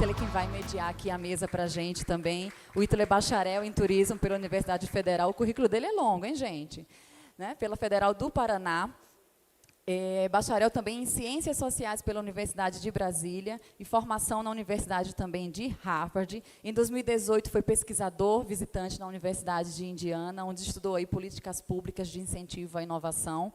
Ítalo é quem vai mediar aqui a mesa para a gente também. O Ítalo é bacharel em turismo pela Universidade Federal. O currículo dele é longo, hein, gente? Né? Pela Federal do Paraná. É bacharel também em Ciências Sociais pela Universidade de Brasília e formação na Universidade também de Harvard. Em 2018 foi pesquisador visitante na Universidade de Indiana, onde estudou aí políticas públicas de incentivo à inovação.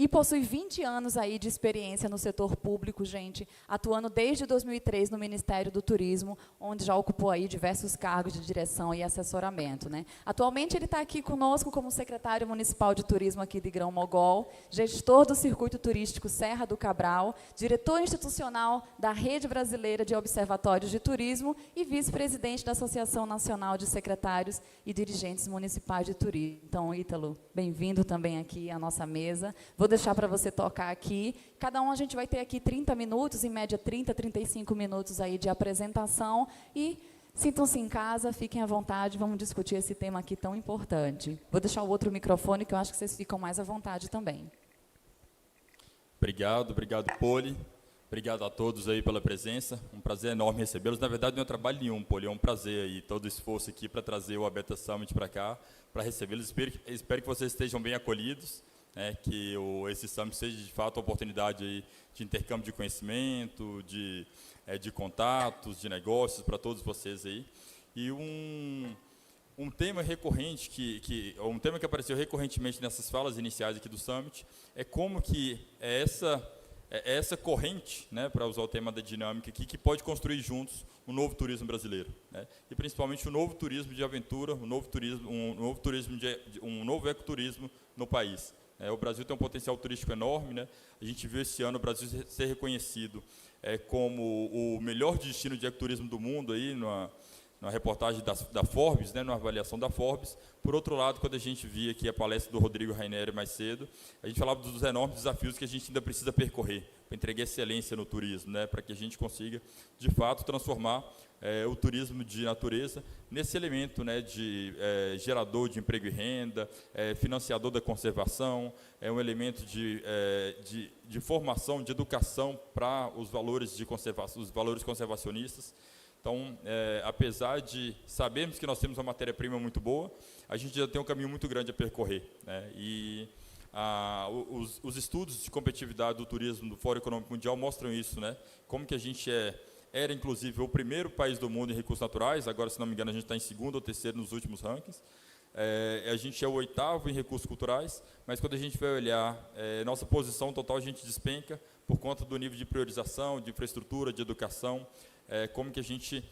E possui 20 anos aí de experiência no setor público, gente, atuando desde 2003 no Ministério do Turismo, onde já ocupou aí diversos cargos de direção e assessoramento, né? Atualmente ele está aqui conosco como secretário municipal de turismo aqui de Grão-Mogol, gestor do circuito turístico Serra do Cabral, diretor institucional da Rede Brasileira de Observatórios de Turismo e vice-presidente da Associação Nacional de Secretários e Dirigentes Municipais de Turismo. Então, Ítalo, bem-vindo também aqui à nossa mesa. Vou deixar para você tocar aqui. Cada um a gente vai ter aqui 30 minutos, em média 30, 35 minutos aí de apresentação. E sintam-se em casa, fiquem à vontade, vamos discutir esse tema aqui tão importante. Vou deixar o outro microfone, que eu acho que vocês ficam mais à vontade também. Obrigado, Poli. Obrigado a todos aí pela presença. Um prazer enorme recebê-los. Na verdade, não é trabalho nenhum, Poli, é um prazer aí, todo o esforço aqui para trazer o Abeta Summit para cá, para recebê-los. Espero que vocês estejam bem acolhidos. Que esse Summit seja, de fato, uma oportunidade aí de intercâmbio de conhecimento, de contatos, de negócios para todos vocês aí. E um tema recorrente, um tema que apareceu recorrentemente nessas falas iniciais aqui do Summit, é como que essa corrente, né, para usar o tema da dinâmica aqui, que pode construir juntos um novo turismo brasileiro, né? E principalmente um novo turismo de aventura, um novo ecoturismo no país. O Brasil tem um potencial turístico enorme, né? A gente viu esse ano o Brasil ser reconhecido como o melhor destino de ecoturismo do mundo, aí, na reportagem da Forbes, né, numa avaliação da Forbes. Por outro lado, quando a gente via aqui a palestra do Rodrigo Raineri mais cedo, a gente falava dos enormes desafios que a gente ainda precisa percorrer para entregar excelência no turismo, né, para que a gente consiga, de fato, transformar o turismo de natureza nesse elemento, né, de gerador de emprego e renda, financiador da conservação, um elemento de formação, de educação para os valores conservacionistas. Então, apesar de sabermos que nós temos uma matéria-prima muito boa, a gente já tem um caminho muito grande a percorrer, né? E os estudos de competitividade do turismo do Fórum Econômico Mundial mostram isso, né? Como que a gente era, inclusive, o primeiro país do mundo em recursos naturais, agora, se não me engano, a gente está em segundo ou terceiro nos últimos rankings. A gente é o 8º em recursos culturais, mas quando a gente vai olhar nossa posição total, a gente despenca por conta do nível de priorização, de infraestrutura, de educação, como que a gente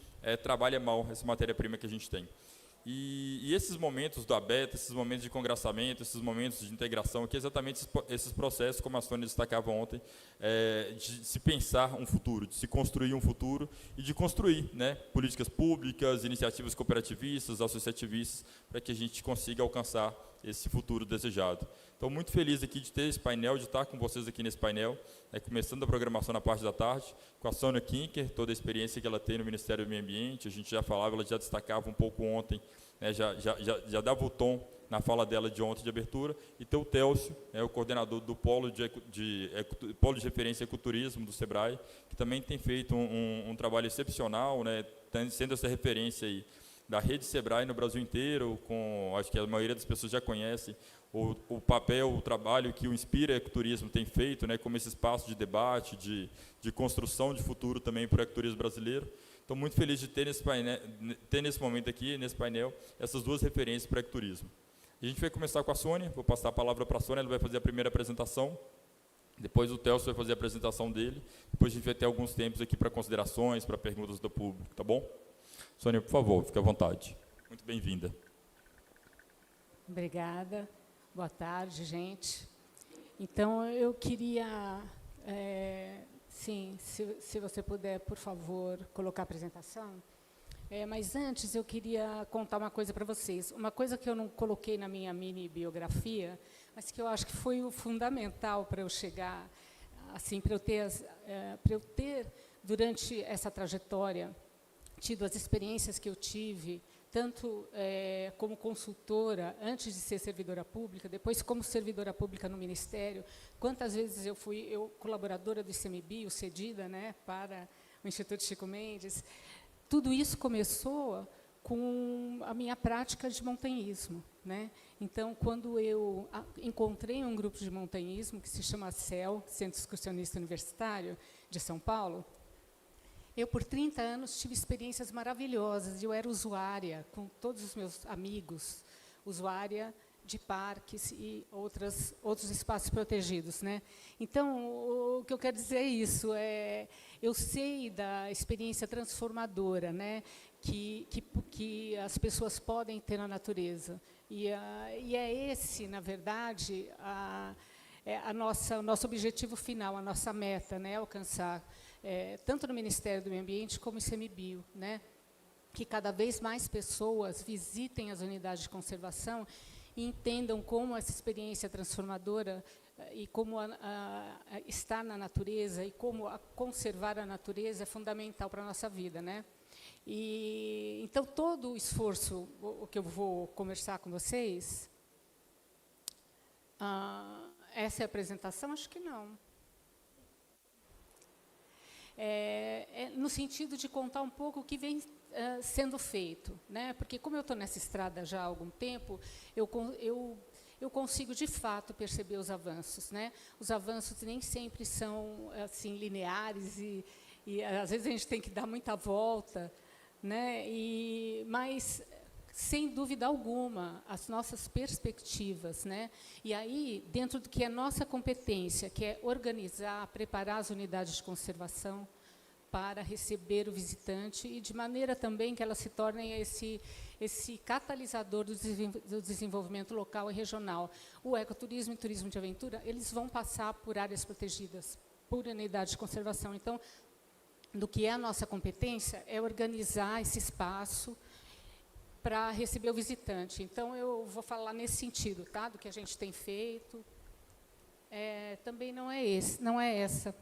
trabalha mal essa matéria-prima que a gente tem. E esses momentos do Abeta, esses momentos de congraçamento, esses momentos de integração, aqui exatamente esses processos, como a Sônia destacava ontem, de se pensar um futuro, de se construir um futuro e de construir, né, políticas públicas, iniciativas cooperativistas, associativistas, para que a gente consiga alcançar esse futuro desejado. Então, muito feliz aqui de ter esse painel, de estar com vocês aqui nesse painel, começando a programação na parte da tarde, com a Sônia Kinker, toda a experiência que ela tem no Ministério do Meio Ambiente, a gente já falava, ela já destacava um pouco ontem, né, já dava o tom na fala dela de ontem de abertura, e ter o Télcio, o coordenador do Polo de Referência Ecoturismo do SEBRAE, que também tem feito um trabalho excepcional, né, sendo essa referência aí da rede SEBRAE no Brasil inteiro, acho que a maioria das pessoas já conhece o papel, o trabalho que o Inspira Ecoturismo tem feito, né, como esse espaço de debate, de construção de futuro também para o ecoturismo brasileiro. Estou muito feliz de ter nesse momento aqui, nesse painel, essas duas referências para o ecoturismo. A gente vai começar com a Sônia, vou passar a palavra para a Sônia, ela vai fazer a primeira apresentação, depois o Télcio vai fazer a apresentação dele, depois a gente vai ter alguns tempos aqui para considerações, para perguntas do público, tá bom? Sônia, por favor, fique à vontade. Muito bem-vinda. Obrigada. Boa tarde, gente. Então, eu queria, sim, se você puder, por favor, colocar a apresentação. Mas antes, eu queria contar uma coisa para vocês. Uma coisa que eu não coloquei na minha mini biografia, mas que eu acho que foi o fundamental para eu chegar, assim, para eu ter, durante essa trajetória, tido as experiências que eu tive, tanto como consultora, antes de ser servidora pública, depois como servidora pública no Ministério. Quantas vezes eu fui colaboradora do ICMBio, cedida, né, para o Instituto Chico Mendes. tudo isso começou com a minha prática de montanhismo, né? Então, quando eu encontrei um grupo de montanhismo que se chama CEL, Centro Excursionista Universitário de São Paulo, eu, por 30 anos, tive experiências maravilhosas. Eu era usuária, com todos os meus amigos, usuária de parques e outros espaços protegidos, né? Então, o que eu quero dizer é isso. Eu sei da experiência transformadora, né, que as pessoas podem ter na natureza. E é esse, na verdade, o nosso objetivo final, a nossa meta, né, alcançar, tanto no Ministério do Meio Ambiente como no ICMBio, né, que cada vez mais pessoas visitem as unidades de conservação e entendam como essa experiência transformadora e como estar na natureza e como conservar a natureza é fundamental para a nossa vida, né? E, então, todo o esforço, o que eu vou conversar com vocês, essa é a apresentação? Acho que não. No sentido de contar um pouco o que vem sendo feito, né? Porque, como eu estou nessa estrada já há algum tempo, eu consigo, de fato, perceber os avanços, né? Os avanços nem sempre são assim, lineares e às vezes a gente tem que dar muita volta, né? Mas, sem dúvida alguma, as nossas perspectivas, né? E aí, dentro do que é nossa competência, que é organizar, preparar as unidades de conservação para receber o visitante e de maneira também que elas se tornem esse catalisador do desenvolvimento local e regional. O ecoturismo e o turismo de aventura, eles vão passar por áreas protegidas, por unidades de conservação. Então, do que é a nossa competência é organizar esse espaço para receber o visitante. Então, eu vou falar nesse sentido, tá? Do que a gente tem feito. Também não é essa.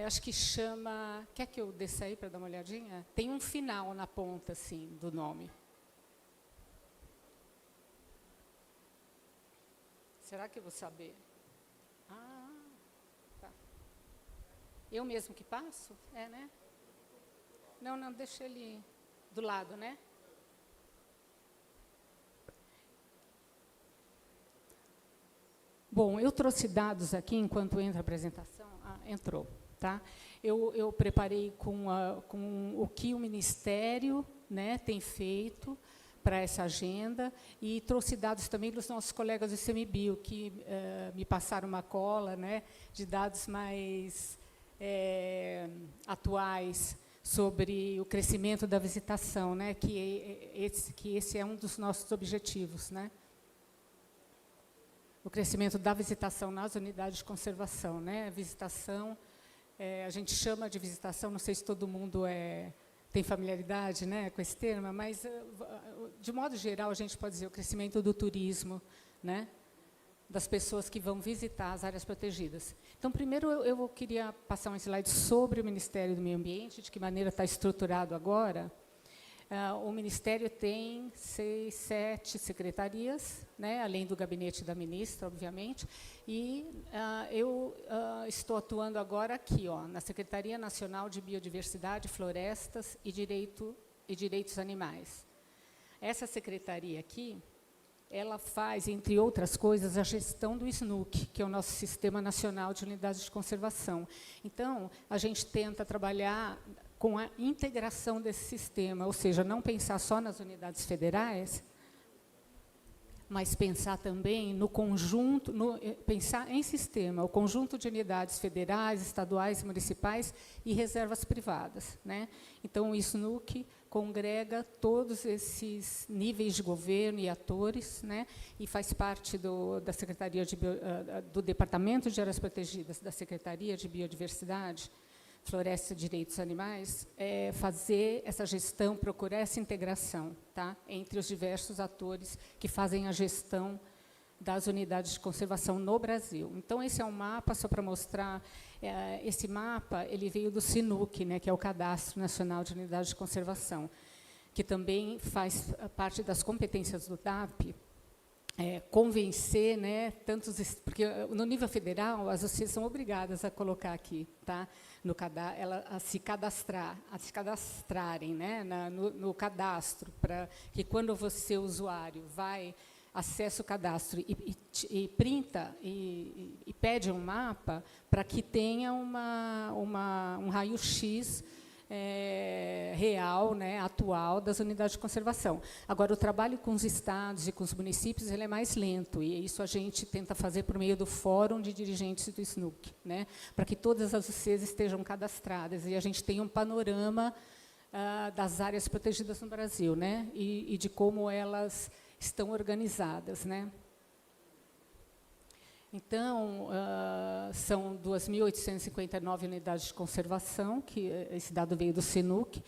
Acho que chama... Quer que eu desça aí para dar uma olhadinha? Tem um final na ponta, assim, do nome. Será que eu vou saber? Tá. Eu mesmo que passo? Né? Não, deixa ele do lado, né? Bom, eu trouxe dados aqui, enquanto entra a apresentação. Entrou, tá? Eu preparei com o que o Ministério, né, tem feito para essa agenda e trouxe dados também dos nossos colegas do ICMBio, que me passaram uma cola, né, de dados mais atuais sobre o crescimento da visitação, né, que esse é um dos nossos objetivos, né? O crescimento da visitação nas unidades de conservação, né? Visitação, a gente chama de visitação, não sei se todo mundo tem familiaridade, né, com esse termo, mas, de modo geral, a gente pode dizer o crescimento do turismo, né, das pessoas que vão visitar as áreas protegidas. Então, primeiro, eu queria passar um slide sobre o Ministério do Meio Ambiente, de que maneira está estruturado agora. O Ministério tem 6, 7 secretarias, né, além do gabinete da ministra, obviamente, e eu estou atuando agora aqui, na Secretaria Nacional de Biodiversidade, Florestas e Direitos Animais. Essa secretaria aqui, ela faz, entre outras coisas, a gestão do SNUC, que é o nosso Sistema Nacional de Unidades de Conservação. Então, a gente tenta trabalhar com a integração desse sistema, ou seja, não pensar só nas unidades federais, mas pensar também no conjunto, pensar em sistema, o conjunto de unidades federais, estaduais, municipais e reservas privadas, né? Então, o SNUC congrega todos esses níveis de governo e atores, né? E faz parte da Secretaria do Departamento de Áreas Protegidas, da Secretaria de Biodiversidade, Floresta e Direitos Animais, fazer essa gestão, procurar essa integração, tá, entre os diversos atores que fazem a gestão das unidades de conservação no Brasil. Então, esse é um mapa, só para mostrar, esse mapa ele veio do SINUC, né, que é o Cadastro Nacional de Unidades de Conservação, que também faz parte das competências do DAP, convencer, né, porque no nível federal as UCs são obrigadas a colocar aqui, tá, a se cadastrarem, né, no cadastro, para que quando você, usuário, acessa o cadastro e printa e pede um mapa, para que tenha um raio-x real, né, atual, das unidades de conservação. Agora, o trabalho com os estados e com os municípios ele é mais lento, e isso a gente tenta fazer por meio do Fórum de Dirigentes do SNUC, né, para que todas as UCs estejam cadastradas, e a gente tenha um panorama das áreas protegidas no Brasil, né, e de como elas estão organizadas, né. Então, são 2.859 unidades de conservação, que esse dado veio do SNUC,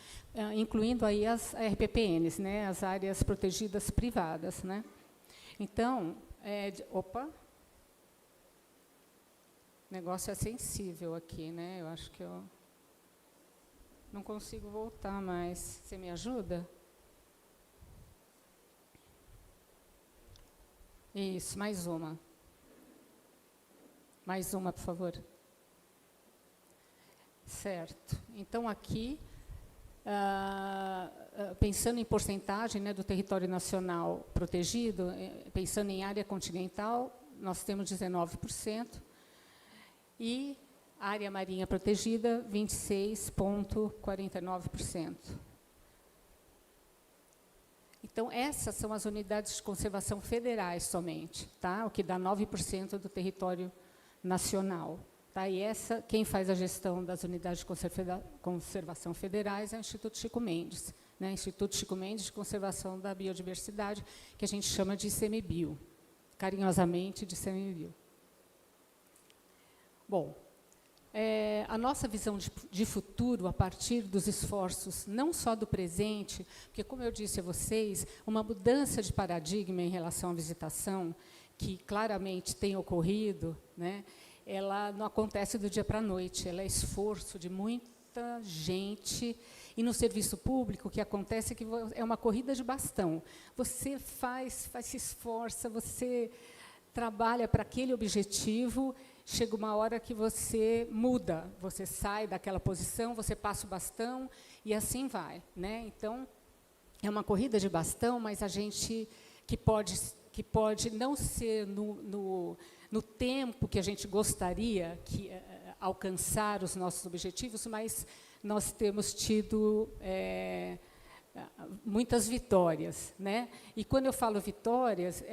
incluindo aí as RPPNs, né, as áreas protegidas privadas, né. Então, o negócio é sensível aqui, né, eu acho que eu não consigo voltar mais. Você me ajuda? Isso, mais uma. Mais uma, por favor. Certo. Então, aqui, pensando em porcentagem, né, do território nacional protegido, pensando em área continental, nós temos 19%, e área marinha protegida, 26,49%. Então, essas são as unidades de conservação federais somente, tá? O que dá 9% do território nacional. Tá? E quem faz a gestão das unidades de conservação federais é o Instituto Chico Mendes, né? Instituto Chico Mendes de Conservação da Biodiversidade, que a gente chama de ICMBio, carinhosamente de ICMBio. Bom, a nossa visão de futuro, a partir dos esforços, não só do presente, porque, como eu disse a vocês, uma mudança de paradigma em relação à visitação, que claramente tem ocorrido, né, ela não acontece do dia para a noite, ela é esforço de muita gente, e no serviço público o que acontece é que é uma corrida de bastão. Você se esforça, você trabalha para aquele objetivo, chega uma hora que você muda, você sai daquela posição, você passa o bastão, e assim vai, né? Então, é uma corrida de bastão, mas a gente que pode não ser no tempo que a gente gostaria que alcançar os nossos objetivos, mas nós temos tido muitas vitórias, né? E quando eu falo vitórias,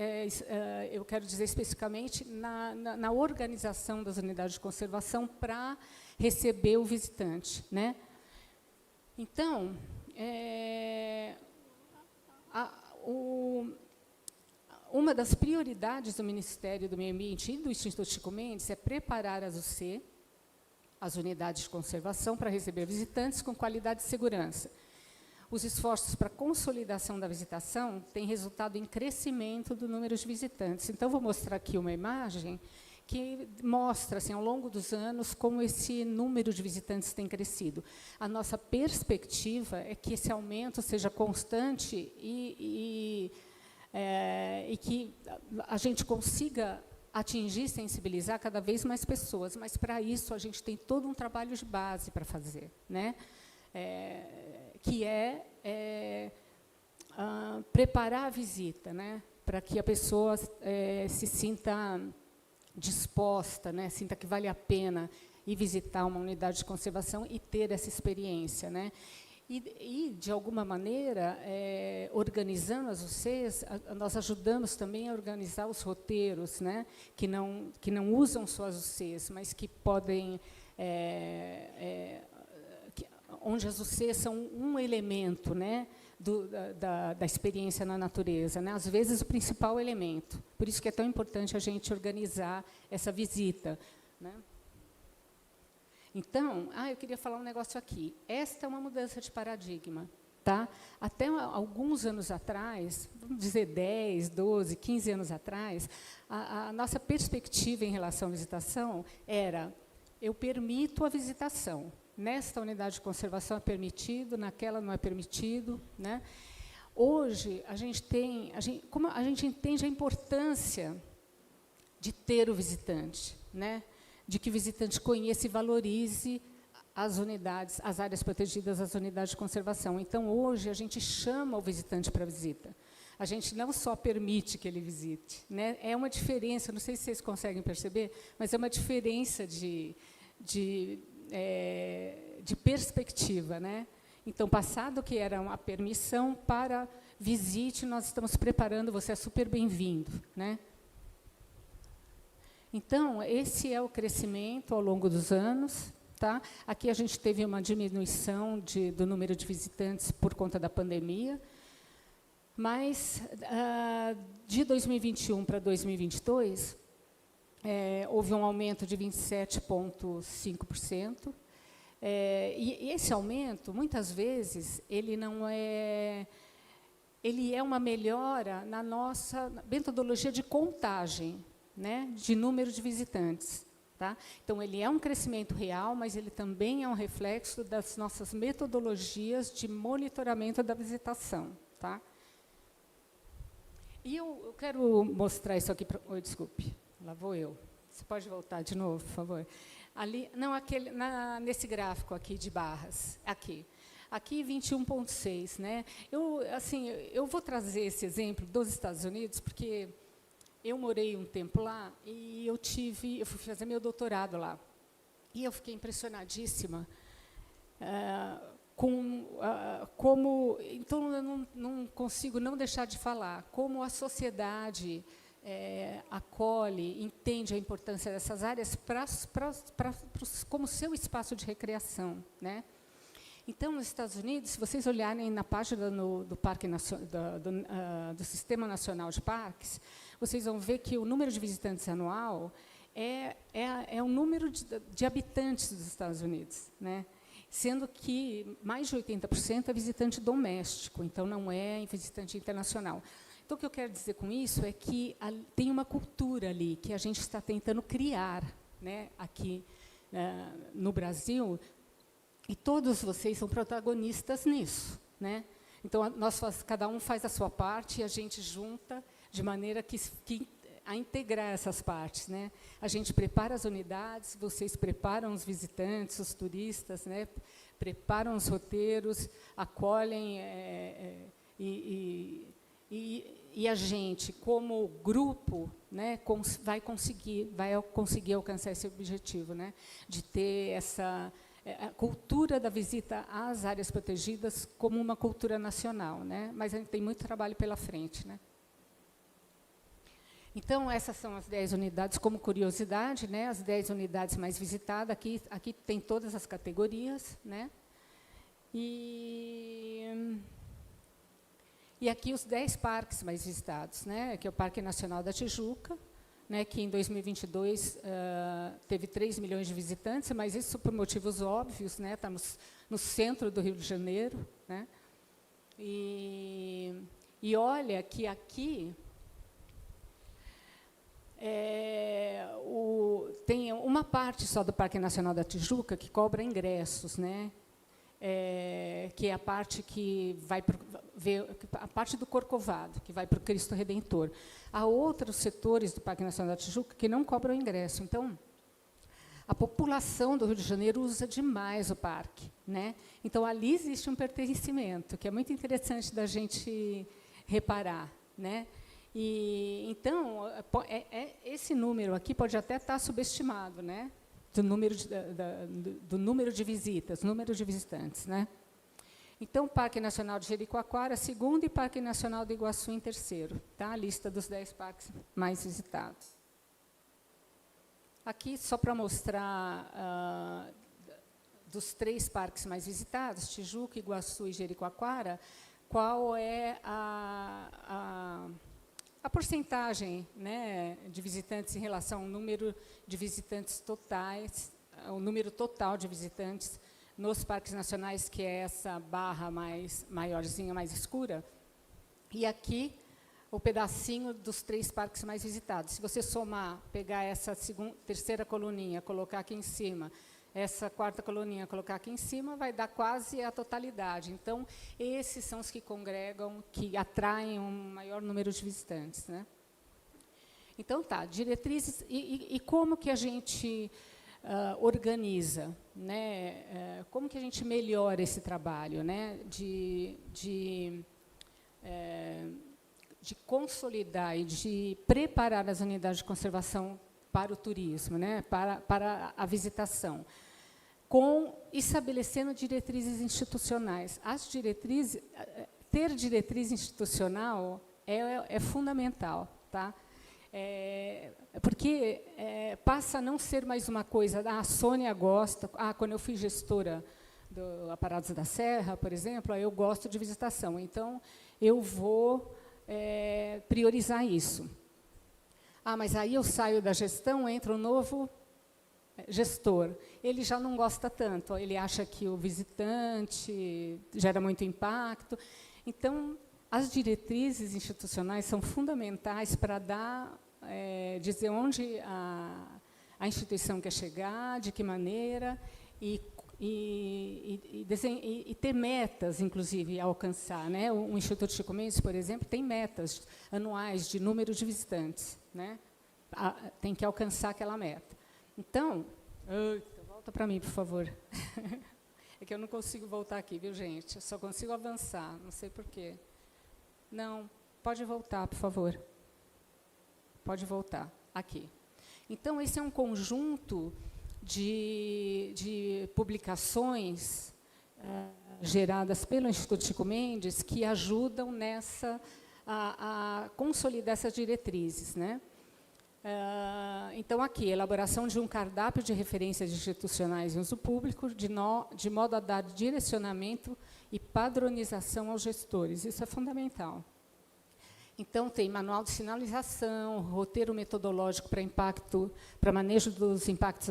eu quero dizer especificamente na organização das unidades de conservação para receber o visitante, né? Então, uma das prioridades do Ministério do Meio Ambiente e do Instituto Chico Mendes é preparar as UC, as unidades de conservação, para receber visitantes com qualidade e segurança. Os esforços para a consolidação da visitação têm resultado em crescimento do número de visitantes. Então, vou mostrar aqui uma imagem que mostra, assim, ao longo dos anos, como esse número de visitantes tem crescido. A nossa perspectiva é que esse aumento seja constante e que a gente consiga atingir, sensibilizar cada vez mais pessoas, mas, para isso, a gente tem todo um trabalho de base para fazer, né? Que preparar a visita, né? Para que a pessoa se sinta disposta, né? Sinta que vale a pena ir visitar uma unidade de conservação e ter essa experiência, né? E, de alguma maneira, organizando as UCs, nós ajudamos também a organizar os roteiros, né, que não usam só as UCs, mas que podem, onde as UCs são um elemento, né, da experiência na natureza, né, às vezes o principal elemento. Por isso que é tão importante a gente organizar essa visita, né. Então, eu queria falar um negócio aqui. Esta é uma mudança de paradigma, tá? Até alguns anos atrás, vamos dizer 10, 12, 15 anos atrás, a nossa perspectiva em relação à visitação era: eu permito a visitação. Nesta unidade de conservação é permitido, naquela não é permitido, né? Hoje, como a gente entende a importância de ter o visitante, né? De que o visitante conheça e valorize as unidades, as áreas protegidas, as unidades de conservação. Então, hoje, a gente chama o visitante para visita. A gente não só permite que ele visite, né? É uma diferença, não sei se vocês conseguem perceber, mas é uma diferença de perspectiva, né? Então, passado que era uma permissão para visite, nós estamos preparando, você é super bem-vindo, né? Então, esse é o crescimento ao longo dos anos. Tá? Aqui a gente teve uma diminuição do número de visitantes por conta da pandemia, mas, de 2021 para 2022, houve um aumento de 27,5%. E esse aumento, muitas vezes, ele é uma melhora na nossa metodologia de contagem, né, de número de visitantes. Tá? Então, ele é um crescimento real, mas ele também é um reflexo das nossas metodologias de monitoramento da visitação. Tá? E eu quero mostrar isso aqui. Desculpe, lá vou eu. Você pode voltar de novo, por favor? Ali, não, nesse gráfico aqui de barras. Aqui 21,6. Né? Eu vou trazer esse exemplo dos Estados Unidos, porque eu morei um tempo lá e eu fui fazer meu doutorado lá. E eu fiquei impressionadíssima como... Então, eu não consigo não deixar de falar como a sociedade acolhe, entende a importância dessas áreas como seu espaço de recreação. Né? Então, nos Estados Unidos, se vocês olharem na página do Sistema Nacional de Parques, vocês vão ver que o número de visitantes anual é o número de habitantes dos Estados Unidos, né? Sendo que mais de 80% é visitante doméstico, então não é visitante internacional. Então, o que eu quero dizer com isso é que tem uma cultura ali que a gente está tentando criar, né, aqui no Brasil, e todos vocês são protagonistas nisso. Né? Então, cada um faz a sua parte e a gente junta de maneira a integrar essas partes. Né? A gente prepara as unidades, vocês preparam os visitantes, os turistas, né? Preparam os roteiros, acolhem, e a gente, como grupo, né, vai conseguir alcançar esse objetivo, né, de ter a cultura da visita às áreas protegidas como uma cultura nacional. Né? Mas a gente tem muito trabalho pela frente. Né? Então, essas são as 10 unidades, como curiosidade, né, as 10 unidades mais visitadas. Aqui tem todas as categorias. Né? E aqui os 10 parques mais visitados, né, que é o Parque Nacional da Tijuca, né, que em 2022 teve 3 milhões de visitantes, mas isso por motivos óbvios, né, está no centro do Rio de Janeiro. Né? E olha que aqui tem uma parte só do Parque Nacional da Tijuca que cobra ingressos, né? Que é a parte que vai a parte do Corcovado, que vai para o Cristo Redentor. Há outros setores do Parque Nacional da Tijuca que não cobram ingresso. Então, a população do Rio de Janeiro usa demais o parque. Né? Então, ali existe um pertencimento, que é muito interessante da gente reparar. Né? E, então, esse número aqui pode até estar subestimado, né? do número de visitas, número de visitantes. Né? Então, Parque Nacional de Jericoacoara, segundo, e Parque Nacional do Iguaçu, em terceiro. Tá? A lista dos 10 parques mais visitados. Aqui, só para mostrar, dos 3 parques mais visitados, Tijuca, Iguaçu e Jericoacoara, qual é a porcentagem, né, de visitantes em relação ao número de visitantes totais, o número total de visitantes nos parques nacionais, que é essa barra maiorzinha, mais escura. E aqui, o pedacinho dos 3 parques mais visitados. Se você somar, pegar essa terceira coluninha, colocar aqui em cima, essa quarta coluninha colocar aqui em cima, vai dar quase a totalidade. Então, esses são os que congregam, que atraem um maior número de visitantes, né? Então, tá, diretrizes, e como que a gente organiza, né? Como que a gente melhora esse trabalho, né? De consolidar e de preparar as unidades de conservação para o turismo, né? Para a visitação, estabelecendo diretrizes institucionais. Ter diretriz institucional é fundamental, tá? Porque passa a não ser mais uma coisa, a Sônia gosta, quando eu fui gestora do Aparados da Serra, por exemplo, eu gosto de visitação, então eu vou priorizar isso. Mas aí eu saio da gestão, entra um novo gestor. Ele já não gosta tanto, ele acha que o visitante gera muito impacto. Então, as diretrizes institucionais são fundamentais para dizer onde a instituição quer chegar, de que maneira, e ter metas, inclusive, a alcançar, né? O Instituto Chico Mendes, por exemplo, tem metas anuais de número de visitantes, né? Tem que alcançar aquela meta. Então, volta para mim, por favor. É que eu não consigo voltar aqui, viu, gente? Eu só consigo avançar, não sei por quê. Não, pode voltar, por favor. Pode voltar, aqui. Então, esse é um conjunto de publicações geradas pelo Instituto Chico Mendes que ajudam a consolidar essas diretrizes, né? Então, aqui, elaboração de um cardápio de referências institucionais em uso público, de modo a dar direcionamento e padronização aos gestores. Isso é fundamental. Então, tem manual de sinalização, roteiro metodológico para manejo dos impactos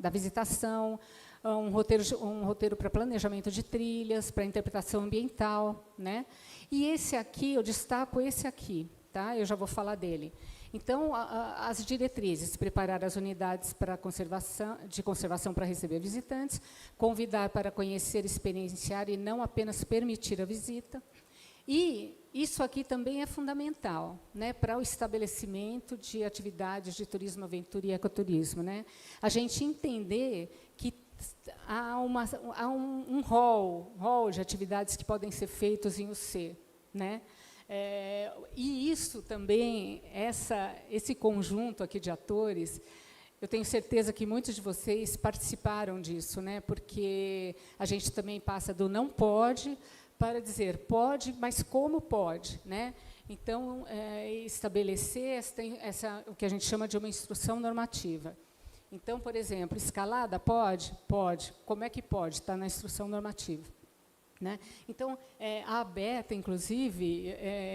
da visitação, um roteiro para planejamento de trilhas, para interpretação ambiental, né? E esse aqui, eu destaco esse aqui, tá? Eu já vou falar dele. Então, as diretrizes: preparar as unidades de conservação para receber visitantes, convidar para conhecer, experienciar e não apenas permitir a visita. E isso aqui também é fundamental, né, para o estabelecimento de atividades de turismo, aventura e ecoturismo, né? A gente entender que há um rol de atividades que podem ser feitas em UC, né? E isso também, esse conjunto aqui de atores, eu tenho certeza que muitos de vocês participaram disso, né? Porque a gente também passa do não pode para dizer pode, mas como pode, né? Então, estabelecer o que a gente chama de uma instrução normativa. Então, por exemplo, escalada pode? Pode. Como é que pode? Está na instrução normativa, né? Então, a ABETA, inclusive,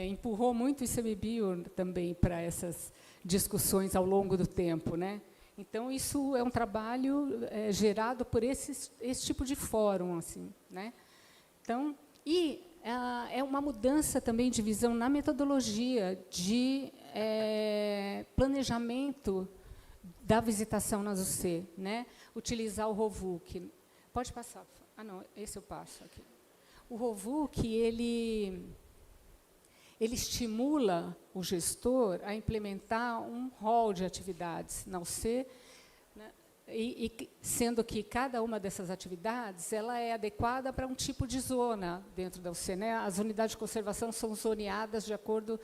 empurrou muito o ICMBio também para essas discussões ao longo do tempo, né? Então, isso é um trabalho gerado por esse tipo de fórum, assim, né? Então, é uma mudança também de visão na metodologia de planejamento da visitação nas UC, né? Utilizar o ROVUC. Pode passar. Não, esse eu passo aqui. O ROVUC, ele estimula o gestor a implementar um rol de atividades na UC, né? E sendo que cada uma dessas atividades ela é adequada para um tipo de zona dentro da UC, né? As unidades de conservação são zoneadas de acordo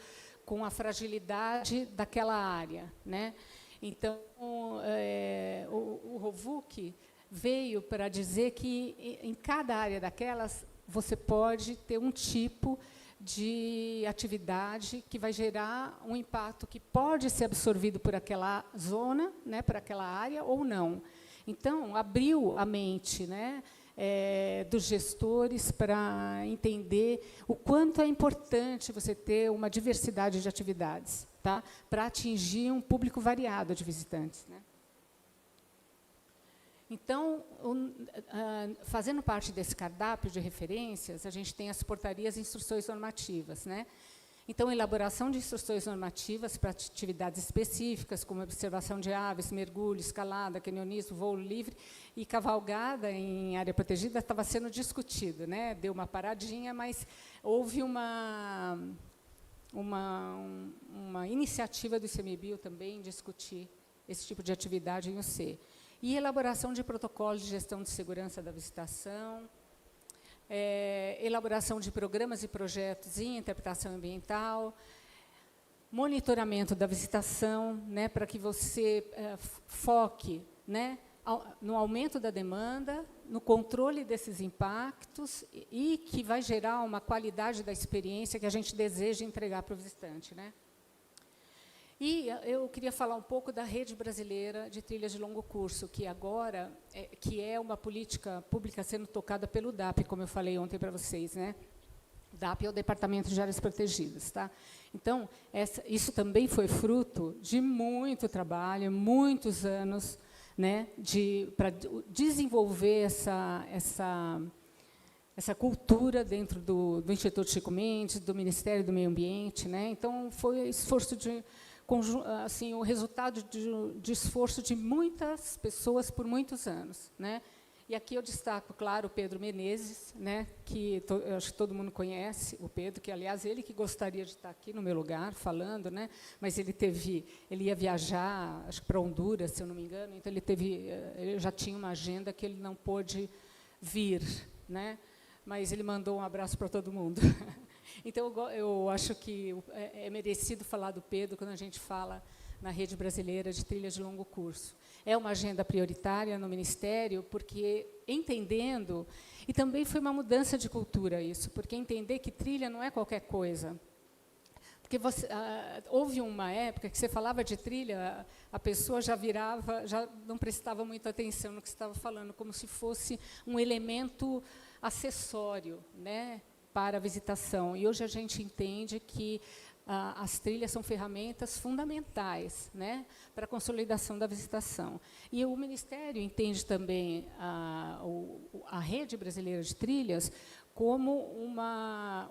com a fragilidade daquela área, né? Então, o ROVUC veio para dizer que em cada área daquelas você pode ter um tipo de atividade que vai gerar um impacto que pode ser absorvido por aquela zona, né, por aquela área, ou não. Então, abriu a mente, né, dos gestores para entender o quanto é importante você ter uma diversidade de atividades, tá, para atingir um público variado de visitantes, né. Então, fazendo parte desse cardápio de referências, a gente tem as portarias e instruções normativas, né? Então, elaboração de instruções normativas para atividades específicas, como observação de aves, mergulho, escalada, canionismo, voo livre e cavalgada em área protegida estava sendo discutido, né? Deu uma paradinha, mas houve uma iniciativa do ICMBio também em discutir esse tipo de atividade em UC. E elaboração de protocolos de gestão de segurança da visitação, elaboração de programas e projetos em interpretação ambiental, monitoramento da visitação, né, para que você foque, né, no aumento da demanda, no controle desses impactos e que vai gerar uma qualidade da experiência que a gente deseja entregar para o visitante, né? E eu queria falar um pouco da Rede Brasileira de Trilhas de Longo Curso, que agora que é uma política pública sendo tocada pelo DAP, como eu falei ontem para vocês, né? O DAP é o Departamento de Áreas Protegidas, tá? Então, isso também foi fruto de muito trabalho, muitos anos, né, para desenvolver essa cultura dentro do Instituto Chico Mendes, do Ministério do Meio Ambiente, né? Então, foi esforço assim, o resultado de esforço de muitas pessoas por muitos anos, né? E aqui eu destaco, claro, o Pedro Menezes, né, que eu acho que todo mundo conhece, o Pedro, que, aliás, ele que gostaria de estar aqui no meu lugar, falando, né, mas ele ia viajar, acho que para Honduras, se eu não me engano, então ele já tinha uma agenda que ele não pôde vir, né, mas ele mandou um abraço para todo mundo. Então, eu acho que é merecido falar do Pedro quando a gente fala na Rede Brasileira de Trilhas de Longo Curso. É uma agenda prioritária no Ministério, porque entendendo, e também foi uma mudança de cultura isso, porque entender que trilha não é qualquer coisa. Porque houve uma época que você falava de trilha, a pessoa já não prestava muita atenção no que você estava falando, como se fosse um elemento acessório, né, para a visitação. E hoje a gente entende que as trilhas são ferramentas fundamentais, né, para a consolidação da visitação. E o Ministério entende também a Rede Brasileira de Trilhas como uma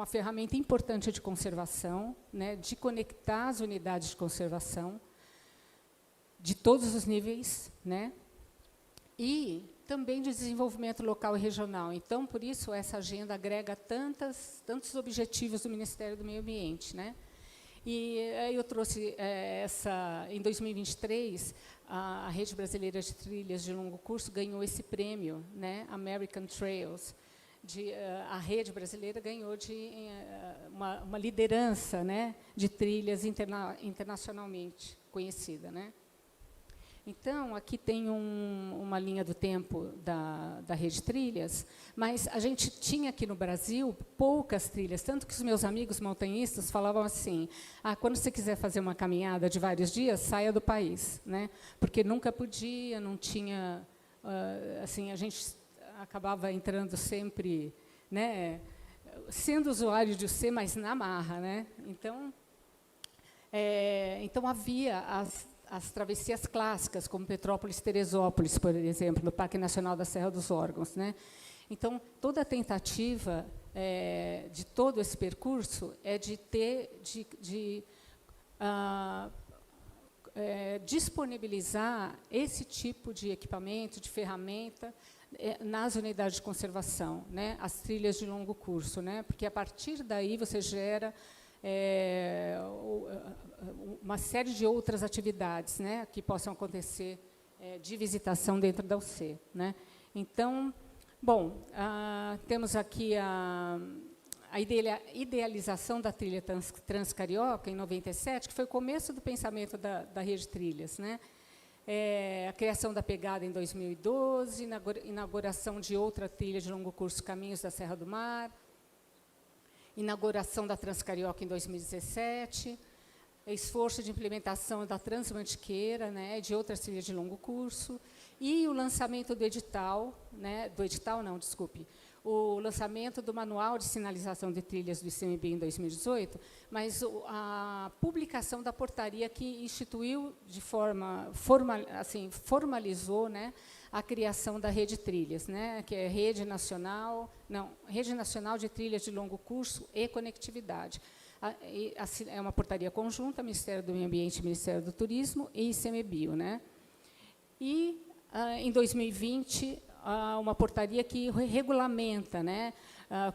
ferramenta importante de conservação, né, de conectar as unidades de conservação de todos os níveis, né, e também de desenvolvimento local e regional. Então, por isso, essa agenda agrega tantos objetivos do Ministério do Meio Ambiente, né? E eu trouxe em 2023, a Rede Brasileira de Trilhas de Longo Curso ganhou esse prêmio, né, American Trails. A Rede Brasileira ganhou uma liderança, né, de trilhas internacionalmente conhecida, né? Então, aqui tem uma linha do tempo da Rede Trilhas, mas a gente tinha aqui no Brasil poucas trilhas, tanto que os meus amigos montanhistas falavam assim, quando você quiser fazer uma caminhada de vários dias, saia do país, né? Porque nunca podia, não tinha... assim, a gente acabava entrando sempre, né, sendo usuário de UC, mas na marra, né? Então, havia as travessias clássicas, como Petrópolis-Teresópolis, por exemplo, no Parque Nacional da Serra dos Órgãos, né? Então, toda a tentativa de todo esse percurso é de disponibilizar esse tipo de equipamento, de ferramenta, nas unidades de conservação, né? As trilhas de longo curso, né? Porque, a partir daí, você gera uma série de outras atividades, né, que possam acontecer de visitação dentro da UC, né? Então, bom, temos aqui a idealização da trilha Transcarioca, em 97, que foi o começo do pensamento da Rede Trilhas, né? A criação da pegada em 2012, inauguração de outra trilha de longo curso, Caminhos da Serra do Mar, inauguração da Transcarioca em 2017, esforço de implementação da Transmantiqueira, né, de outras trilhas de longo curso, e o lançamento do edital, né, o lançamento do Manual de Sinalização de Trilhas do ICMBio em 2018, mas a publicação da portaria que instituiu de forma formalizou, né, a criação da Rede Trilhas, né, que é Rede Nacional de Trilhas de Longo Curso e Conectividade. É uma portaria conjunta, Ministério do Meio Ambiente, Ministério do Turismo e ICMBio, né? E, em 2020, uma portaria que regulamenta, né,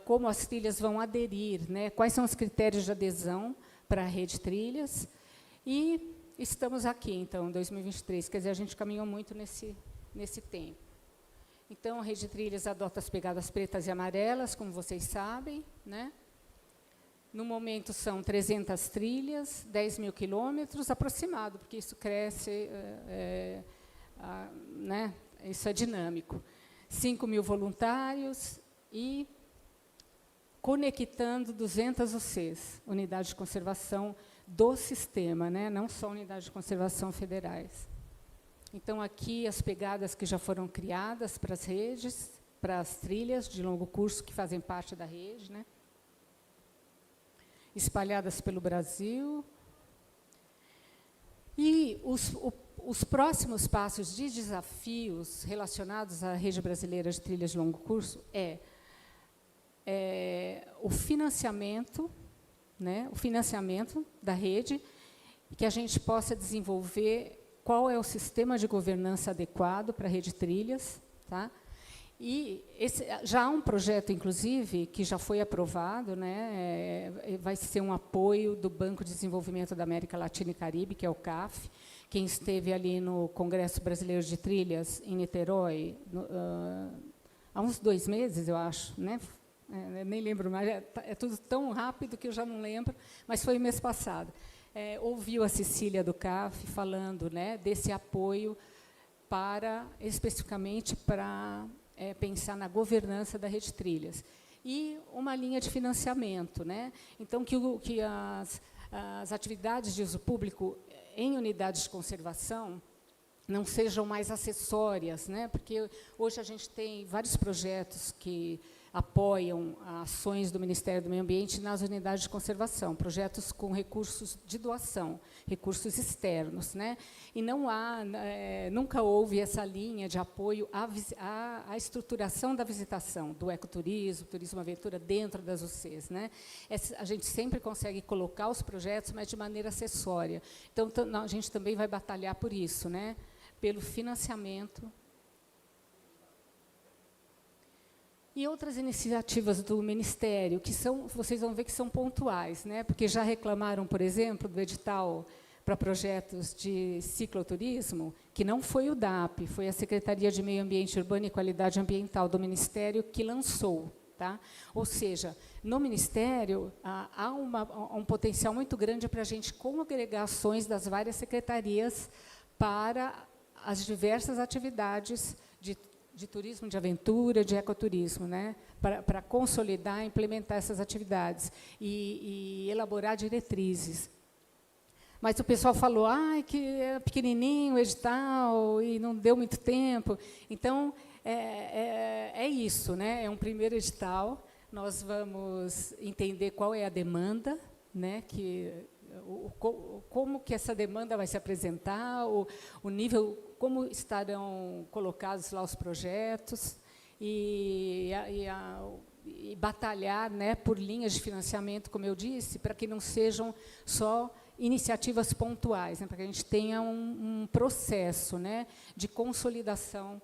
como as trilhas vão aderir, né, quais são os critérios de adesão para a Rede Trilhas. E estamos aqui, então, em 2023, quer dizer, a gente caminhou muito nesse tempo. Então, a Rede Trilhas adota as pegadas pretas e amarelas, como vocês sabem, né? No momento, são 300 trilhas, 10 mil quilômetros, aproximado, porque isso cresce, né? Isso é dinâmico. 5 mil voluntários e conectando 200 UCs, unidades de conservação do sistema, né? Não só unidades de conservação federais. Então, aqui, as pegadas que já foram criadas para as redes, para as trilhas de longo curso que fazem parte da rede, né? Espalhadas pelo Brasil. E os próximos passos de desafios relacionados à Rede Brasileira de Trilhas de Longo Curso é o financiamento, né, o financiamento da rede, que a gente possa desenvolver qual é o sistema de governança adequado para a Rede Trilhas, tá? E já há um projeto, inclusive, que já foi aprovado, né, vai ser um apoio do Banco de Desenvolvimento da América Latina e Caribe, que é o CAF. Quem esteve ali no Congresso Brasileiro de Trilhas, em Niterói, há uns 2 meses, eu acho, né? Nem lembro mais, é tudo tão rápido que eu já não lembro, mas foi o mês passado. Ouviu a Cecília do CAF falando, né, desse apoio especificamente para pensar na governança da Rede Trilhas. E uma linha de financiamento, né? Então, que as atividades de uso público em unidades de conservação não sejam mais acessórias, né? Porque hoje a gente tem vários projetos que apoiam ações do Ministério do Meio Ambiente nas unidades de conservação, projetos com recursos de doação, recursos externos, né? E nunca houve essa linha de apoio à estruturação da visitação, do ecoturismo, turismo aventura dentro das UCs, né? A gente sempre consegue colocar os projetos, mas de maneira acessória. Então, a gente também vai batalhar por isso, né? Pelo financiamento. E outras iniciativas do Ministério, que vocês vão ver que são pontuais, né? Porque já reclamaram, por exemplo, do edital para projetos de cicloturismo, que não foi o DAP, foi a Secretaria de Meio Ambiente Urbano e Qualidade Ambiental do Ministério que lançou. Tá? Ou seja, no Ministério, há um potencial muito grande para a gente congregar ações das várias secretarias para as diversas atividades de turismo de aventura, de ecoturismo, né? Para consolidar e implementar essas atividades e elaborar diretrizes. Mas o pessoal falou que é pequenininho o edital e não deu muito tempo. Então, é isso, né? É um primeiro edital. Nós vamos entender qual é a demanda, né? Como que essa demanda vai se apresentar, o nível, como estarão colocados lá os projetos e batalhar, né, por linhas de financiamento, como eu disse, para que não sejam só iniciativas pontuais, né, para que a gente tenha um processo, né, de consolidação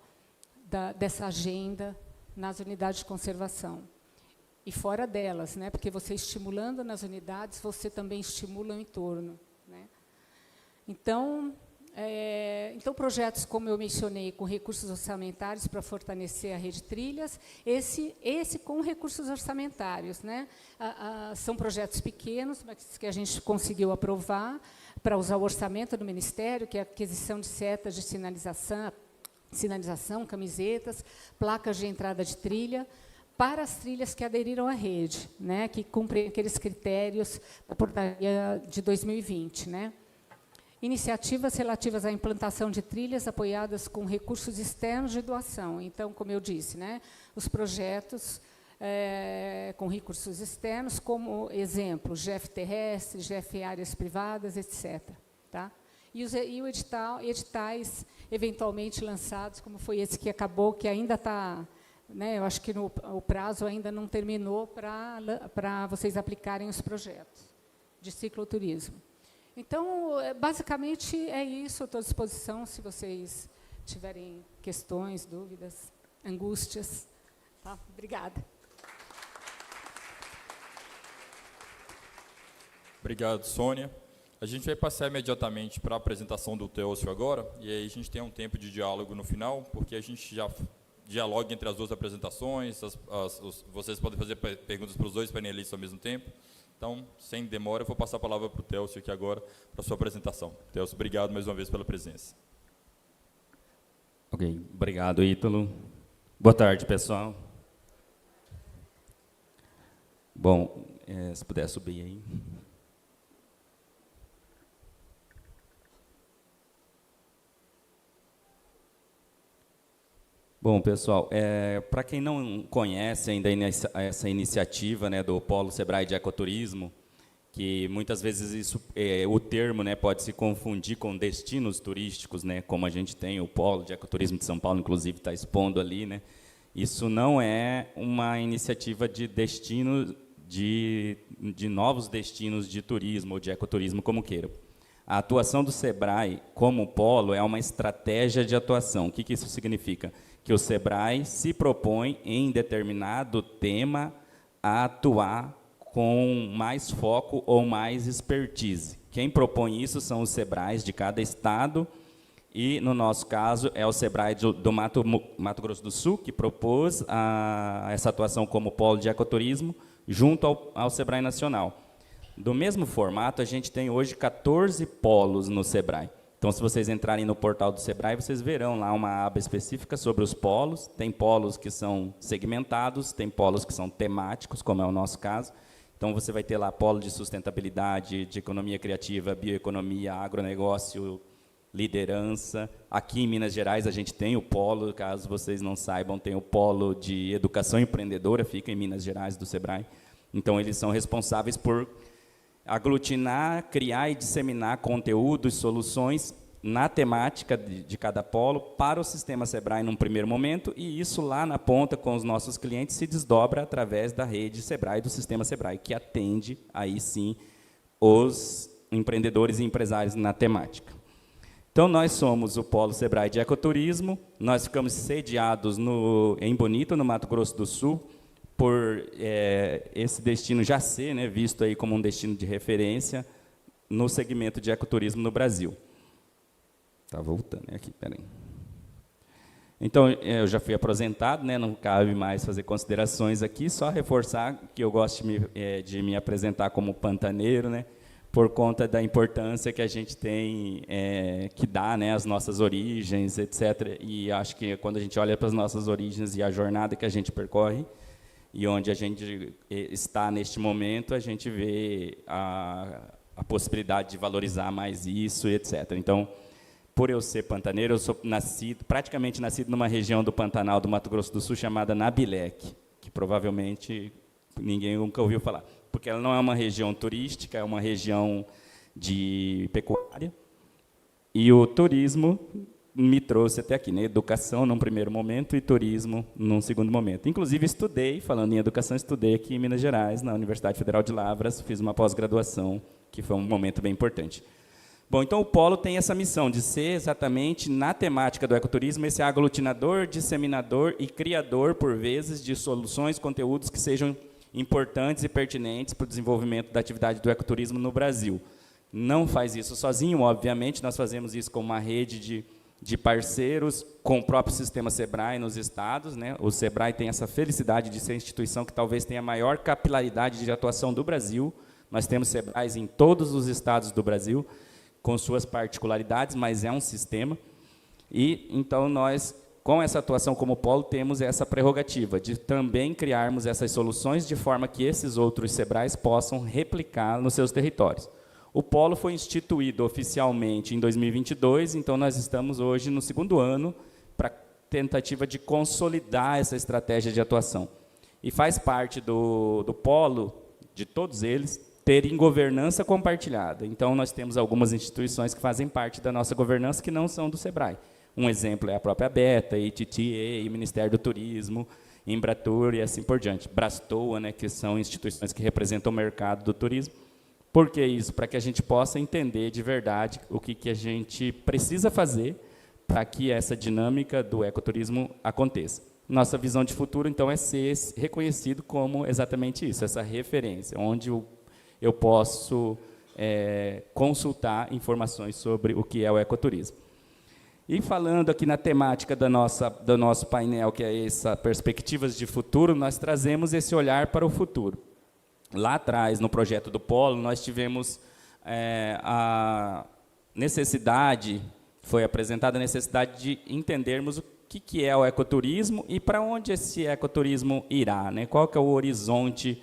dessa agenda nas unidades de conservação. E fora delas, né, porque você estimulando nas unidades, você também estimula o entorno, né? Então, projetos, como eu mencionei, com recursos orçamentários para fortalecer a Rede Trilhas, esse com recursos orçamentários, né? São projetos pequenos, mas que a gente conseguiu aprovar para usar o orçamento do Ministério, que é a aquisição de setas de sinalização, camisetas, placas de entrada de trilha, para as trilhas que aderiram à rede, né, que cumprem aqueles critérios da portaria de 2020. Né. Iniciativas relativas à implantação de trilhas apoiadas com recursos externos de doação. Então, como eu disse, né, os projetos com recursos externos, como exemplo, GEF terrestre, GEF áreas privadas, etc. Tá? E editais eventualmente lançados, como foi esse que acabou, que ainda está, né, eu acho que o prazo ainda não terminou para vocês aplicarem os projetos de cicloturismo. Então, basicamente, é isso. Estou à disposição, se vocês tiverem questões, dúvidas, angústias. Tá? Obrigada. Obrigado, Sônia. A gente vai passar imediatamente para a apresentação do Teócio agora, e aí a gente tem um tempo de diálogo no final, porque a gente já dialoga entre as duas apresentações, vocês podem fazer perguntas para os dois painelistas ao mesmo tempo. Então, sem demora, eu vou passar a palavra para o Teócio aqui agora, para a sua apresentação. Teócio, obrigado mais uma vez pela presença. Ok, obrigado, Ítalo. Boa tarde, pessoal. Bom, se puder subir aí. Bom, pessoal, para quem não conhece ainda essa iniciativa, né, do Polo Sebrae de Ecoturismo, que muitas vezes o termo, né, pode se confundir com destinos turísticos, né, como a gente tem o Polo de Ecoturismo de São Paulo, inclusive está expondo ali, né, isso não é uma iniciativa de destino de novos destinos de turismo ou de ecoturismo, como queiram. A atuação do Sebrae como polo é uma estratégia de atuação. O que isso significa? Que o Sebrae se propõe, em determinado tema, a atuar com mais foco ou mais expertise. Quem propõe isso são os Sebrais de cada estado, e, no nosso caso, é o Sebrae do Mato Grosso do Sul, que propôs essa atuação como polo de ecoturismo, junto ao Sebrae Nacional. Do mesmo formato, a gente tem hoje 14 polos no Sebrae. Então, se vocês entrarem no portal do Sebrae, vocês verão lá uma aba específica sobre os polos. Tem polos que são segmentados, tem polos que são temáticos, como é o nosso caso. Então, você vai ter lá polo de sustentabilidade, de economia criativa, bioeconomia, agronegócio, liderança. Aqui em Minas Gerais, a gente tem o polo, caso vocês não saibam, tem o polo de educação empreendedora, fica em Minas Gerais, do Sebrae. Então, eles são responsáveis por aglutinar, criar e disseminar conteúdos, soluções na temática de cada polo para o sistema Sebrae num primeiro momento, e isso lá na ponta com os nossos clientes se desdobra através da rede Sebrae, do sistema Sebrae, que atende aí sim os empreendedores e empresários na temática. Então, nós somos o Polo Sebrae de Ecoturismo, nós ficamos sediados em Bonito, no Mato Grosso do Sul, por esse destino já ser, né, visto aí como um destino de referência no segmento de ecoturismo no Brasil. Está voltando aqui, peraí. Então, eu já fui apresentado, né, não cabe mais fazer considerações aqui, só reforçar que eu gosto de me apresentar como pantaneiro, né, por conta da importância que a gente tem que dá, né, às nossas origens, etc. E acho que quando a gente olha para as nossas origens e a jornada que a gente percorre, e onde a gente está neste momento, a gente vê a possibilidade de valorizar mais isso, etc. Então, por eu ser pantaneiro, eu sou praticamente nascido numa região do Pantanal do Mato Grosso do Sul chamada Nabilec, que provavelmente ninguém nunca ouviu falar, porque ela não é uma região turística, é uma região de pecuária, e o turismo me trouxe até aqui, né? Educação num primeiro momento e turismo num segundo momento. Inclusive, falando em educação, estudei aqui em Minas Gerais, na Universidade Federal de Lavras, fiz uma pós-graduação, que foi um momento bem importante. Bom, então o Polo tem essa missão de ser exatamente, na temática do ecoturismo, esse aglutinador, disseminador e criador, por vezes, de soluções, conteúdos que sejam importantes e pertinentes para o desenvolvimento da atividade do ecoturismo no Brasil. Não faz isso sozinho, obviamente, nós fazemos isso com uma rede de parceiros, com o próprio sistema Sebrae nos estados, né? O Sebrae tem essa felicidade de ser a instituição que talvez tenha a maior capilaridade de atuação do Brasil. Nós temos Sebrais em todos os estados do Brasil, com suas particularidades, mas é um sistema. E, então, nós, com essa atuação como polo, temos essa prerrogativa de também criarmos essas soluções de forma que esses outros Sebrais possam replicar nos seus territórios. O polo foi instituído oficialmente em 2022, então nós estamos hoje no segundo ano para tentativa de consolidar essa estratégia de atuação. e faz parte do polo, de todos eles, terem governança compartilhada. Então, nós temos algumas instituições que fazem parte da nossa governança que não são do SEBRAE. Um exemplo é a própria Beta, ITTA, Ministério do Turismo, Embratur e assim por diante. Brastoa, né, que são instituições que representam o mercado do turismo. Por que isso? Para que a gente possa entender de verdade o que a gente precisa fazer para que essa dinâmica do ecoturismo aconteça. Nossa visão de futuro, então, é ser reconhecido como exatamente isso, essa referência, onde eu posso consultar informações sobre o que é o ecoturismo. E falando aqui na temática do nosso painel, que é essa perspectivas de futuro, nós trazemos esse olhar para o futuro. Lá atrás, no projeto do Polo, nós tivemos a necessidade, foi apresentada a necessidade de entendermos o que é o ecoturismo e para onde esse ecoturismo irá, né? Qual que é o horizonte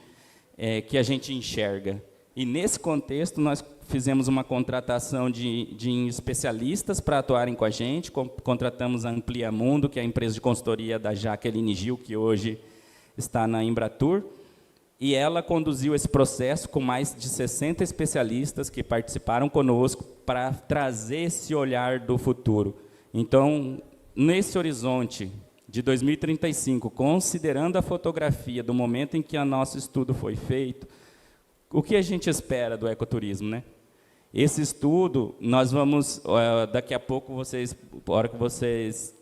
que a gente enxerga. E, nesse contexto, nós fizemos uma contratação de especialistas para atuarem com a gente, contratamos a Amplia Mundo, que é a empresa de consultoria da Jaqueline Gil, que hoje está na Embratur, e ela conduziu esse processo com mais de 60 especialistas que participaram conosco para trazer esse olhar do futuro. Então, nesse horizonte de 2035, considerando a fotografia do momento em que o nosso estudo foi feito, o que a gente espera do ecoturismo, né? Esse estudo, nós vamos, daqui a pouco, na hora que vocês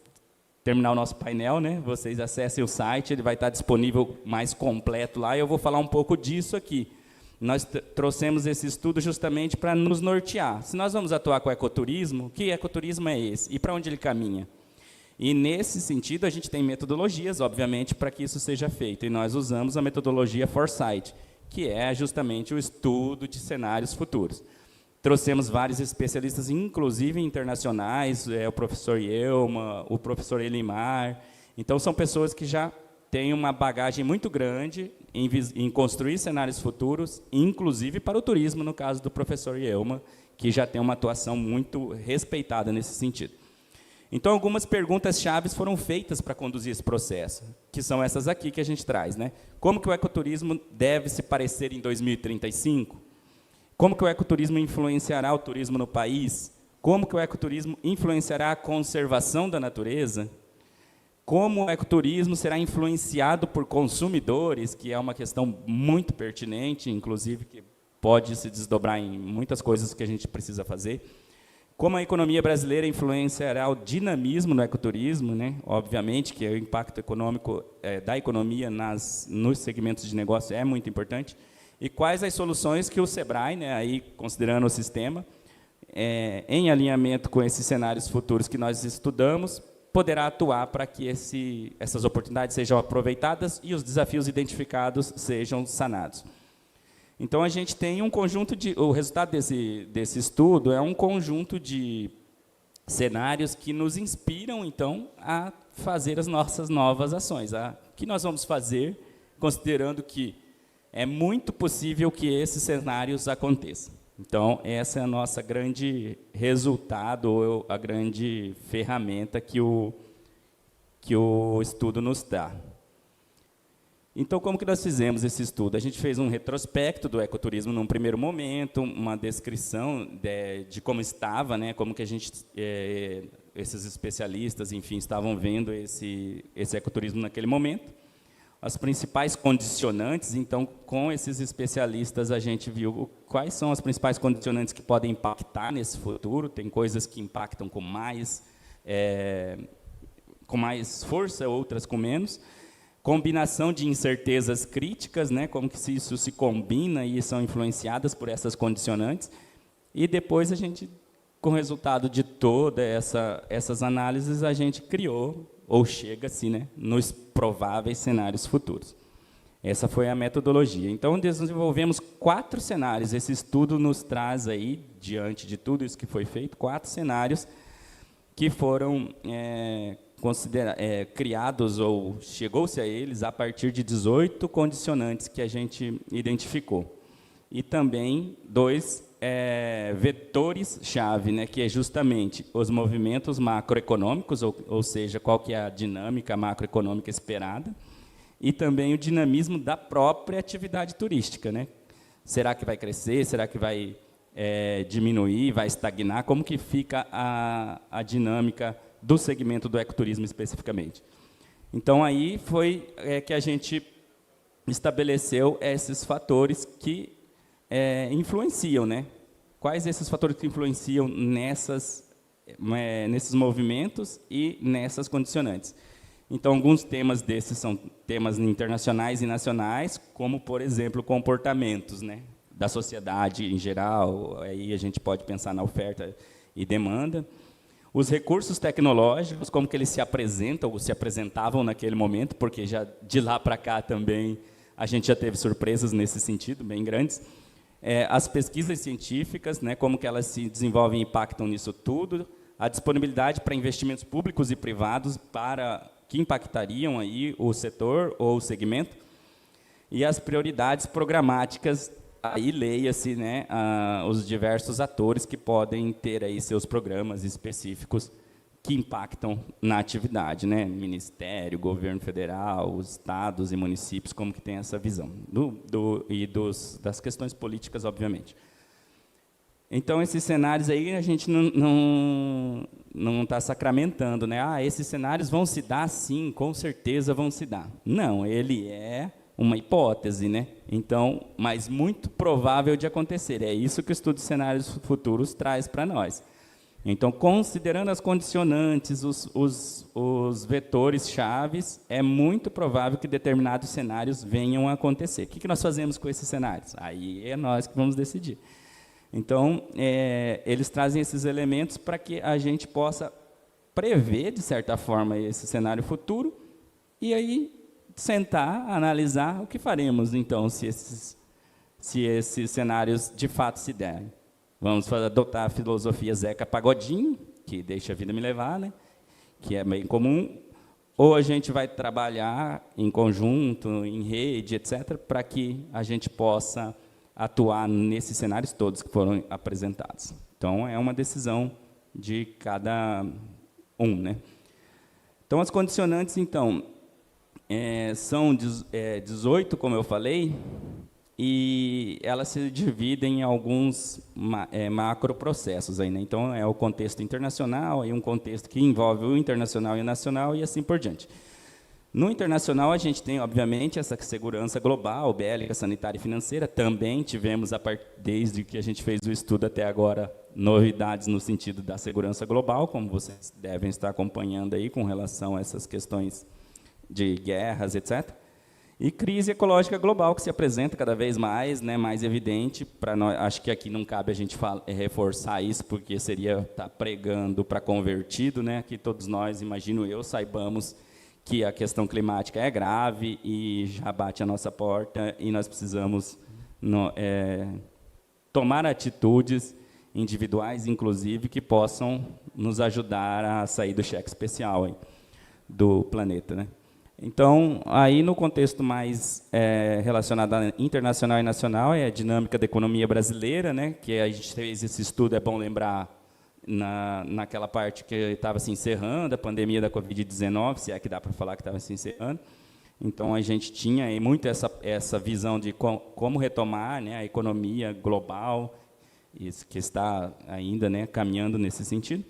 terminar o nosso painel, né, vocês acessem o site, ele vai estar disponível mais completo lá, e eu vou falar um pouco disso aqui. Nós trouxemos esse estudo justamente para nos nortear. Se nós vamos atuar com o ecoturismo, que ecoturismo é esse? E para onde ele caminha? E, nesse sentido, a gente tem metodologias, obviamente, para que isso seja feito. E nós usamos a metodologia Foresight, que é justamente o estudo de cenários futuros. Trouxemos vários especialistas, inclusive internacionais, o professor Yelma, o professor Elimar. Então, são pessoas que já têm uma bagagem muito grande em construir cenários futuros, inclusive para o turismo, no caso do professor Yelma, que já tem uma atuação muito respeitada nesse sentido. Então, algumas perguntas-chave foram feitas para conduzir esse processo, que são essas aqui que a gente traz, né? Como que o ecoturismo deve se parecer em 2035? Como que o ecoturismo influenciará o turismo no país? Como que o ecoturismo influenciará a conservação da natureza? Como o ecoturismo será influenciado por consumidores, que é uma questão muito pertinente, inclusive, que pode se desdobrar em muitas coisas que a gente precisa fazer. Como a economia brasileira influenciará o dinamismo no ecoturismo, né? Obviamente que o impacto econômico da economia nos segmentos de negócio é muito importante. E quais as soluções que o SEBRAE, né, aí, considerando o sistema, em alinhamento com esses cenários futuros que nós estudamos, poderá atuar para que essas oportunidades sejam aproveitadas e os desafios identificados sejam sanados. Então, a gente tem um conjunto o resultado desse estudo é um conjunto de cenários que nos inspiram, então, a fazer as nossas novas ações. O que nós vamos fazer, considerando que é muito possível que esses cenários aconteçam. Então, essa é a nossa grande resultado, ou a grande ferramenta que o estudo nos dá. Então, como que nós fizemos esse estudo? A gente fez um retrospecto do ecoturismo num primeiro momento, uma descrição de como estava, né, como que esses especialistas, enfim, estavam vendo esse ecoturismo naquele momento. As principais condicionantes, então, com esses especialistas, a gente viu quais são as principais condicionantes que podem impactar nesse futuro. Tem coisas que impactam com mais força, outras com menos. Combinação de incertezas críticas, né, como que isso se combina e são influenciadas por essas condicionantes. E depois, a gente, com o resultado de todas essas análises, a gente criou, ou chega-se, né, nos prováveis cenários futuros. Essa foi a metodologia. Então, desenvolvemos 4 cenários. Esse estudo nos traz, aí, diante de tudo isso que foi feito, 4 cenários que foram criados, ou chegou-se a eles, a partir de 18 condicionantes que a gente identificou. E também 2 vetores-chave, né, que é justamente os movimentos macroeconômicos, ou seja, qual que é a dinâmica macroeconômica esperada, e também o dinamismo da própria atividade turística, né? Será que vai crescer? Será que vai diminuir? Vai estagnar? Como que fica a dinâmica do segmento do ecoturismo especificamente? Então, aí foi que a gente estabeleceu esses fatores que influenciam, né? Quais esses fatores que influenciam nesses movimentos e nessas condicionantes? Então, alguns temas desses são temas internacionais e nacionais, como, por exemplo, comportamentos, né, da sociedade em geral. Aí a gente pode pensar na oferta e demanda. Os recursos tecnológicos, como que eles se apresentam ou se apresentavam naquele momento, porque já de lá para cá também a gente já teve surpresas nesse sentido, bem grandes. As pesquisas científicas, né, como que elas se desenvolvem e impactam nisso tudo. A disponibilidade para investimentos públicos e privados que impactariam aí o setor ou o segmento, e as prioridades programáticas, aí leia-se, né, os diversos atores que podem ter aí seus programas específicos que impactam na atividade, né, Ministério, Governo Federal, os estados e municípios, como que tem essa visão, das questões políticas, obviamente. Então, esses cenários aí a gente não está sacramentando, né? Esses cenários vão se dar, sim, com certeza vão se dar. Não, ele é uma hipótese, né? Então, mas muito provável de acontecer. É isso que o estudo de cenários futuros traz para nós. Então, considerando as condicionantes, os vetores chaves, é muito provável que determinados cenários venham a acontecer. O que nós fazemos com esses cenários? Aí é nós que vamos decidir. Então, eles trazem esses elementos para que a gente possa prever, de certa forma, esse cenário futuro e aí sentar, analisar o que faremos, então, se esses cenários de fato se derem. Vamos adotar a filosofia Zeca Pagodinho, que deixa a vida me levar, né? Que é bem comum, ou a gente vai trabalhar em conjunto, em rede, etc., para que a gente possa atuar nesses cenários todos que foram apresentados. Então, é uma decisão de cada um, né? Então, as condicionantes, então, são 18, como eu falei, e elas se dividem em alguns macroprocessos aí, né? Então, é o contexto internacional, aí um contexto que envolve o internacional e o nacional, e assim por diante. No internacional, a gente tem, obviamente, essa segurança global, bélica, sanitária e financeira. Também tivemos, desde que a gente fez o estudo até agora, novidades no sentido da segurança global, como vocês devem estar acompanhando aí, com relação a essas questões de guerras, etc. E crise ecológica global, que se apresenta cada vez mais, né, mais evidente. Para nós, acho que aqui não cabe a gente reforçar isso, porque seria estar pregando para convertido, né, que todos nós, imagino eu, saibamos que a questão climática é grave e já bate a nossa porta, e nós precisamos tomar atitudes individuais, inclusive, que possam nos ajudar a sair do cheque especial aí, do planeta, né? Então, aí no contexto mais relacionado a internacional e nacional, é a dinâmica da economia brasileira, né, que a gente fez esse estudo, é bom lembrar, naquela parte que estava se encerrando, a pandemia da Covid-19, se é que dá para falar que estava se encerrando. Então, a gente tinha aí muito essa visão de como retomar, né, a economia global, isso que está ainda, né, caminhando nesse sentido.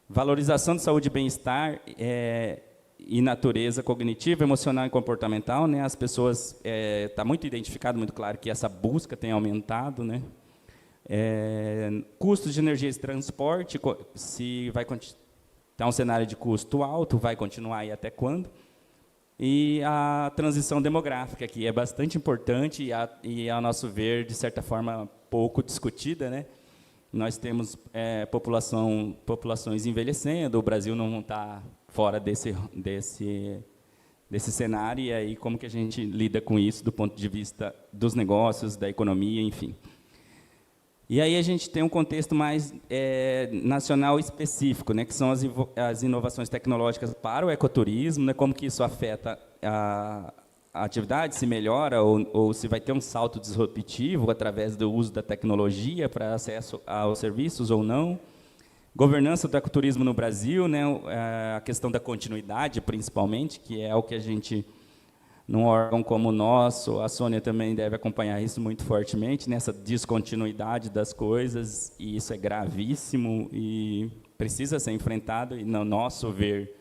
Valorização de saúde e bem-estar e natureza cognitiva, emocional e comportamental, né? As pessoas, está muito identificado, muito claro que essa busca tem aumentado, né? Custos de energia e transporte, se vai estar um cenário de custo alto, vai continuar aí até quando? E a transição demográfica, que é bastante importante e, a nosso ver, de certa forma, pouco discutida, né? Nós temos populações envelhecendo, o Brasil não está fora desse cenário, e aí como que a gente lida com isso do ponto de vista dos negócios, da economia, enfim. E aí a gente tem um contexto mais nacional específico, né, que são as inovações tecnológicas para o ecoturismo, né, como que isso afeta a atividade, se melhora ou se vai ter um salto disruptivo através do uso da tecnologia para acesso aos serviços ou não. Governança do ecoturismo no Brasil, né, a questão da continuidade, principalmente, que é o que a gente num órgão como o nosso, a Sônia também deve acompanhar isso muito fortemente, nessa descontinuidade das coisas, e isso é gravíssimo e precisa ser enfrentado, e, no nosso ver,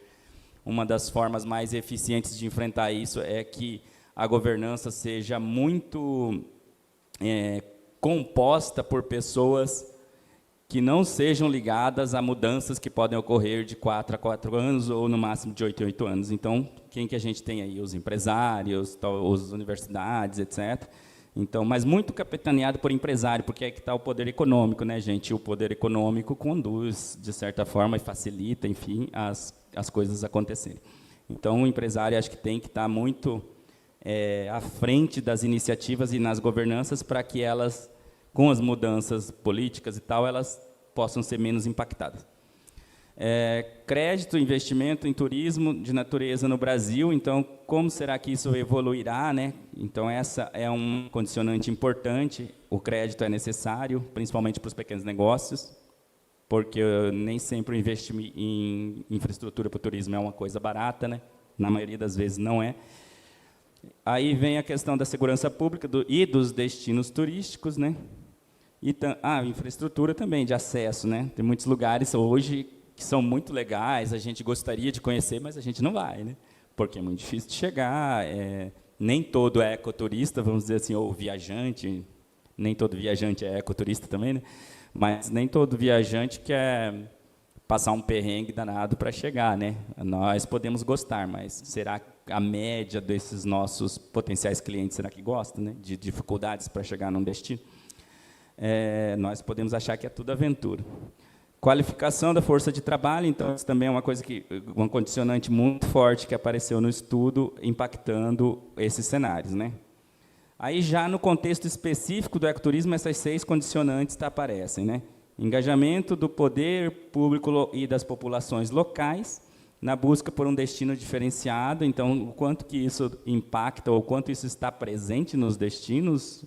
uma das formas mais eficientes de enfrentar isso é que a governança seja muito composta por pessoas que não sejam ligadas a mudanças que podem ocorrer de 4 a 4 anos ou, no máximo, de 8 a 8 anos. Então, quem que a gente tem aí? Os empresários, as universidades, etc. Então, mas muito capitaneado por empresário, porque é que está o poder econômico, né, gente? O poder econômico conduz, de certa forma, e facilita, enfim, as coisas acontecerem. Então, o empresário acho que tem que estar muito à frente das iniciativas e nas governanças para que elas, com as mudanças políticas e tal, elas possam ser menos impactadas. Crédito, investimento em turismo de natureza no Brasil, então, como será que isso evoluirá, né? Então, essa é um condicionante importante, o crédito é necessário, principalmente para os pequenos negócios, porque nem sempre o investimento em infraestrutura para o turismo é uma coisa barata, né? Na maioria das vezes não é. Aí vem a questão da segurança pública e dos destinos turísticos, né? E infraestrutura também, de acesso, né? Tem muitos lugares hoje que são muito legais, a gente gostaria de conhecer, mas a gente não vai, né? Porque é muito difícil de chegar, nem todo é ecoturista, vamos dizer assim, ou viajante, nem todo viajante é ecoturista também, né? Mas nem todo viajante quer passar um perrengue danado para chegar, né? Nós podemos gostar, mas será que a média desses nossos potenciais clientes, será que gosta, né? De dificuldades para chegar num destino? Nós podemos achar que é tudo aventura. Qualificação da força de trabalho, então, isso também é uma condicionante muito forte que apareceu no estudo, impactando esses cenários, né? Aí, já no contexto específico do ecoturismo, essas 6 condicionantes aparecem, né? Engajamento do poder público e das populações locais na busca por um destino diferenciado, então, o quanto que isso impacta, ou o quanto isso está presente nos destinos.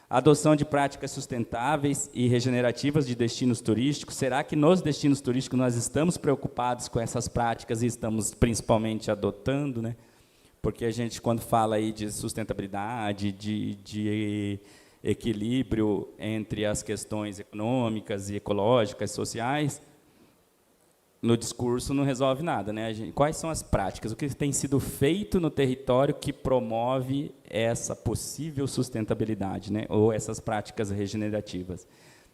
Adoção de práticas sustentáveis e regenerativas de destinos turísticos. Será que nos destinos turísticos nós estamos preocupados com essas práticas e estamos principalmente adotando, né? Porque a gente, quando fala aí de sustentabilidade, de equilíbrio entre as questões econômicas e ecológicas, sociais, no discurso não resolve nada, né? Quais são as práticas? O que tem sido feito no território que promove essa possível sustentabilidade, né? Ou essas práticas regenerativas?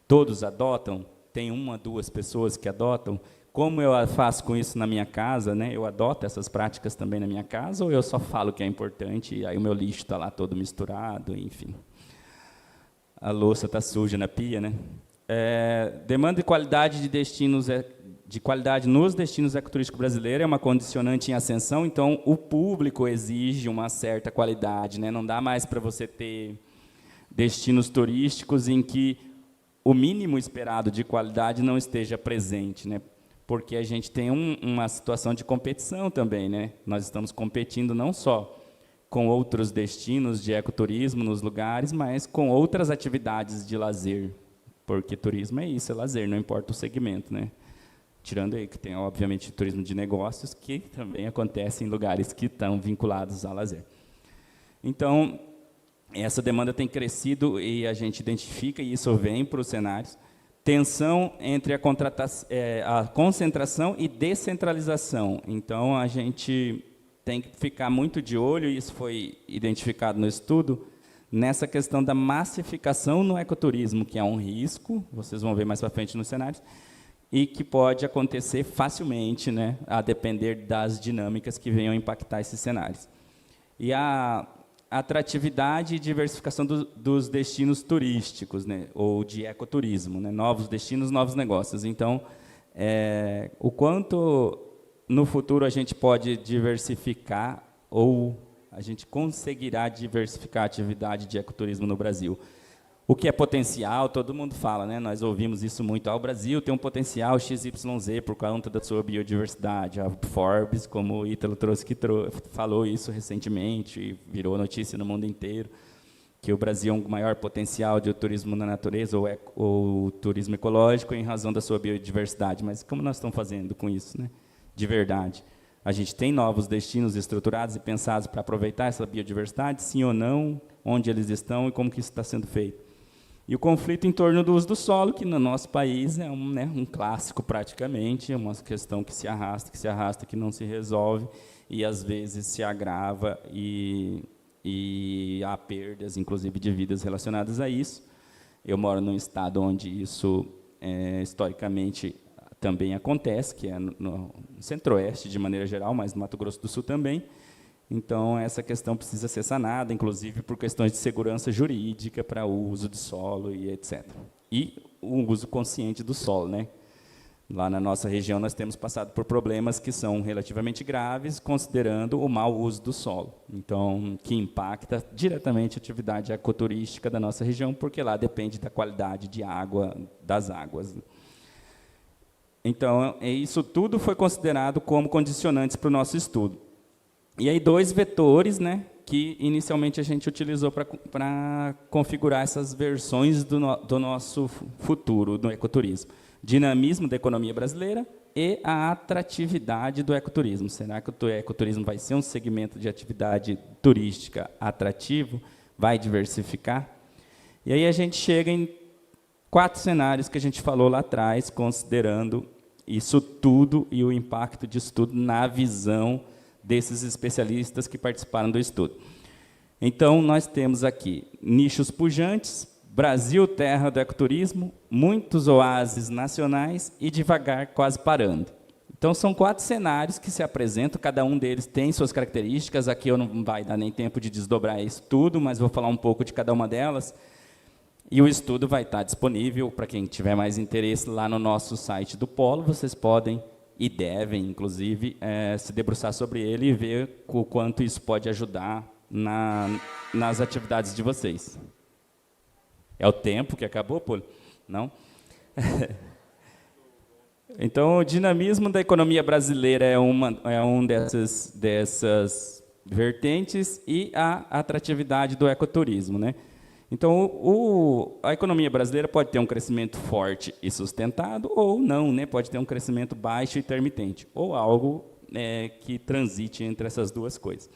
Todos adotam? Tem 1 a 2 pessoas que adotam? Como eu faço com isso na minha casa, né? Eu adoto essas práticas também na minha casa, ou eu só falo que é importante e aí o meu lixo está lá todo misturado, enfim. A louça está suja na pia, né? Demanda de qualidade de destinos de qualidade nos destinos ecoturísticos brasileiros é uma condicionante em ascensão, então o público exige uma certa qualidade, né? Não dá mais para você ter destinos turísticos em que o mínimo esperado de qualidade não esteja presente, né? Porque a gente tem uma situação de competição também, né? Nós estamos competindo não só com outros destinos de ecoturismo nos lugares, mas com outras atividades de lazer, porque turismo é isso, é lazer, não importa o segmento, né? Tirando aí que tem, obviamente, turismo de negócios, que também acontece em lugares que estão vinculados ao lazer. Então, essa demanda tem crescido e a gente identifica, e isso vem para os cenários, tensão entre a concentração e descentralização. Então, a gente tem que ficar muito de olho, e isso foi identificado no estudo, nessa questão da massificação no ecoturismo, que é um risco, vocês vão ver mais para frente nos cenários, e que pode acontecer facilmente, né, a depender das dinâmicas que venham impactar esses cenários. E a atratividade e diversificação dos destinos turísticos, né, ou de ecoturismo, né, novos destinos, novos negócios. Então, o quanto no futuro a gente pode diversificar, ou a gente conseguirá diversificar a atividade de ecoturismo no Brasil. O que é potencial, todo mundo fala, né? Nós ouvimos isso muito. O Brasil tem um potencial XYZ por conta da sua biodiversidade. A Forbes, como o Ítalo trouxe, falou isso recentemente, e virou notícia no mundo inteiro, que o Brasil é um maior potencial de turismo na natureza, ou turismo ecológico, em razão da sua biodiversidade. Mas como nós estamos fazendo com isso, né? De verdade? A gente tem novos destinos estruturados e pensados para aproveitar essa biodiversidade, sim ou não, onde eles estão e como que isso está sendo feito. E o conflito em torno do uso do solo, que no nosso país é um clássico praticamente, é uma questão que se arrasta, que não se resolve, e às vezes se agrava e há perdas, inclusive, de vidas relacionadas a isso. Eu moro num estado onde isso, historicamente, também acontece, que é no Centro-Oeste, de maneira geral, mas no Mato Grosso do Sul também. Então, essa questão precisa ser sanada, inclusive por questões de segurança jurídica para o uso de solo e etc. E o uso consciente do solo, né? Lá na nossa região, nós temos passado por problemas que são relativamente graves, considerando o mau uso do solo. Então, que impacta diretamente a atividade ecoturística da nossa região, porque lá depende da qualidade de água, das águas. Então, isso tudo foi considerado como condicionantes para o nosso estudo. E aí, 2 vetores, né, que inicialmente a gente utilizou para configurar essas versões do nosso futuro, do ecoturismo. Dinamismo da economia brasileira e a atratividade do ecoturismo. Será que o ecoturismo vai ser um segmento de atividade turística atrativo? Vai diversificar? E aí a gente chega em 4 cenários que a gente falou lá atrás, considerando isso tudo e o impacto disso tudo na visão desses especialistas que participaram do estudo. Então, nós temos aqui nichos pujantes, Brasil, terra do ecoturismo, muitos oásis nacionais e devagar, quase parando. Então, são 4 cenários que se apresentam, cada um deles tem suas características, aqui eu não vai dar nem tempo de desdobrar isso tudo, mas vou falar um pouco de cada uma delas, e o estudo vai estar disponível para quem tiver mais interesse lá no nosso site do Polo, vocês podem e devem, inclusive, se debruçar sobre ele e ver o quanto isso pode ajudar nas atividades de vocês. É o tempo que acabou, Polo? Não? Então, o dinamismo da economia brasileira é um dessas vertentes e a atratividade do ecoturismo, né? Então, a economia brasileira pode ter um crescimento forte e sustentado, ou não, né? Pode ter um crescimento baixo e intermitente, ou algo que transite entre essas duas coisas.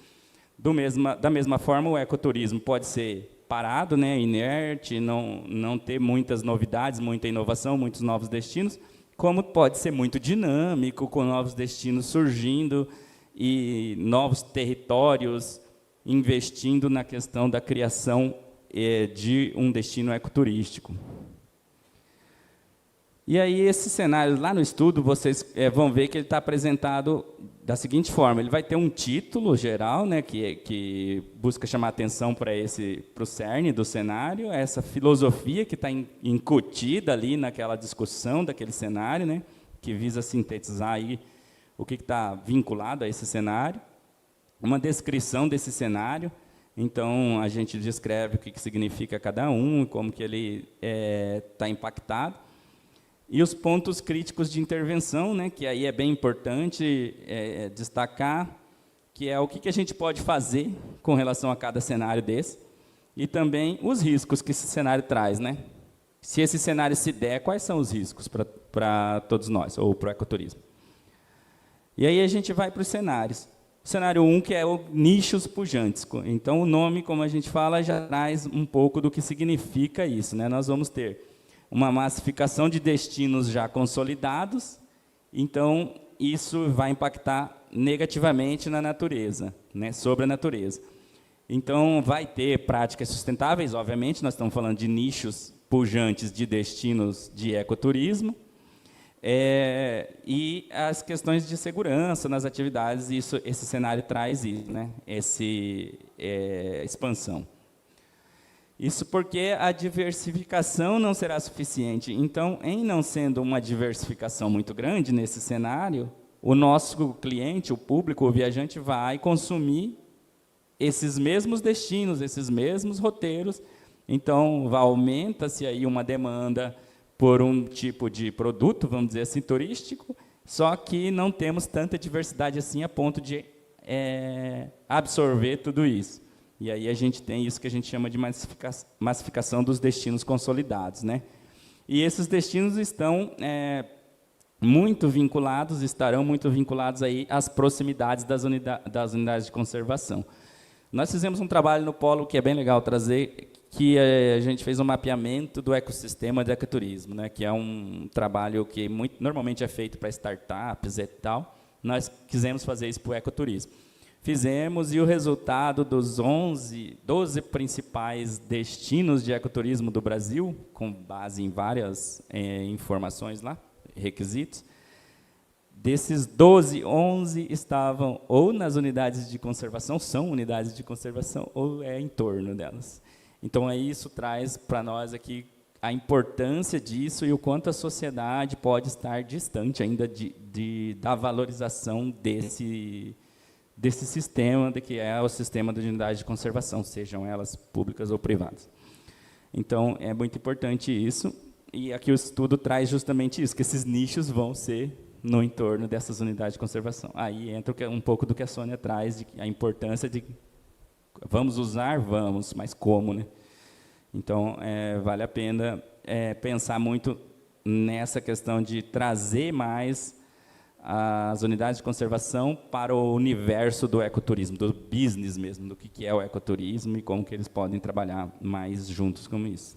Da mesma forma, o ecoturismo pode ser parado, né? Inerte, não ter muitas novidades, muita inovação, muitos novos destinos, como pode ser muito dinâmico, com novos destinos surgindo e novos territórios investindo na questão da criação de um destino ecoturístico. E aí, esse cenário, lá no estudo, vocês vão ver que ele está apresentado da seguinte forma: ele vai ter um título geral, né, que busca chamar atenção para o cerne do cenário, essa filosofia que está incutida ali naquela discussão daquele cenário, né, que visa sintetizar aí o que está vinculado a esse cenário, uma descrição desse cenário. Então, a gente descreve o que significa cada um, como que ele está impactado. E os pontos críticos de intervenção, né, que aí é bem importante destacar, que é o que a gente pode fazer com relação a cada cenário desse, e também os riscos que esse cenário traz, né? Se esse cenário se der, quais são os riscos para todos nós, ou para o ecoturismo? E aí a gente vai para os cenários. O cenário 1, que é o nichos pujantes. Então, o nome, como a gente fala, já traz um pouco do que significa isso, né? Nós vamos ter uma massificação de destinos já consolidados, então isso vai impactar negativamente na natureza, né? Sobre a natureza. Então, vai ter práticas sustentáveis, obviamente, nós estamos falando de nichos pujantes de destinos de ecoturismo, e as questões de segurança nas atividades, esse cenário traz isso, né? Expansão. Isso porque a diversificação não será suficiente. Então, em não sendo uma diversificação muito grande nesse cenário, o nosso cliente, o público, o viajante, vai consumir esses mesmos destinos, esses mesmos roteiros. Então, aumenta-se aí uma demanda por um tipo de produto, vamos dizer assim, turístico, só que não temos tanta diversidade assim a ponto de absorver tudo isso. E aí a gente tem isso que a gente chama de massificação dos destinos consolidados, né? E esses destinos estão estarão muito vinculados aí às proximidades das unidades de conservação. Nós fizemos um trabalho no Polo que é bem legal trazer, que a gente fez um mapeamento do ecossistema de ecoturismo, né, que é um trabalho que normalmente é feito para startups e tal. Nós quisemos fazer isso para o ecoturismo. Fizemos, e o resultado dos 12 principais destinos de ecoturismo do Brasil, com base em várias informações lá, requisitos, desses 12, 11 estavam ou nas unidades de conservação, são unidades de conservação, ou em torno delas. Então, aí isso traz para nós aqui a importância disso e o quanto a sociedade pode estar distante ainda da valorização desse sistema, que é o sistema de unidades de conservação, sejam elas públicas ou privadas. Então, é muito importante isso, e aqui o estudo traz justamente isso, que esses nichos vão ser no entorno dessas unidades de conservação. Aí entra um pouco do que a Sônia traz, a importância de vamos usar, vamos, mas como, né? Então, vale a pena pensar muito nessa questão de trazer mais as unidades de conservação para o universo do ecoturismo, do business mesmo, do que é o ecoturismo e como que eles podem trabalhar mais juntos com isso.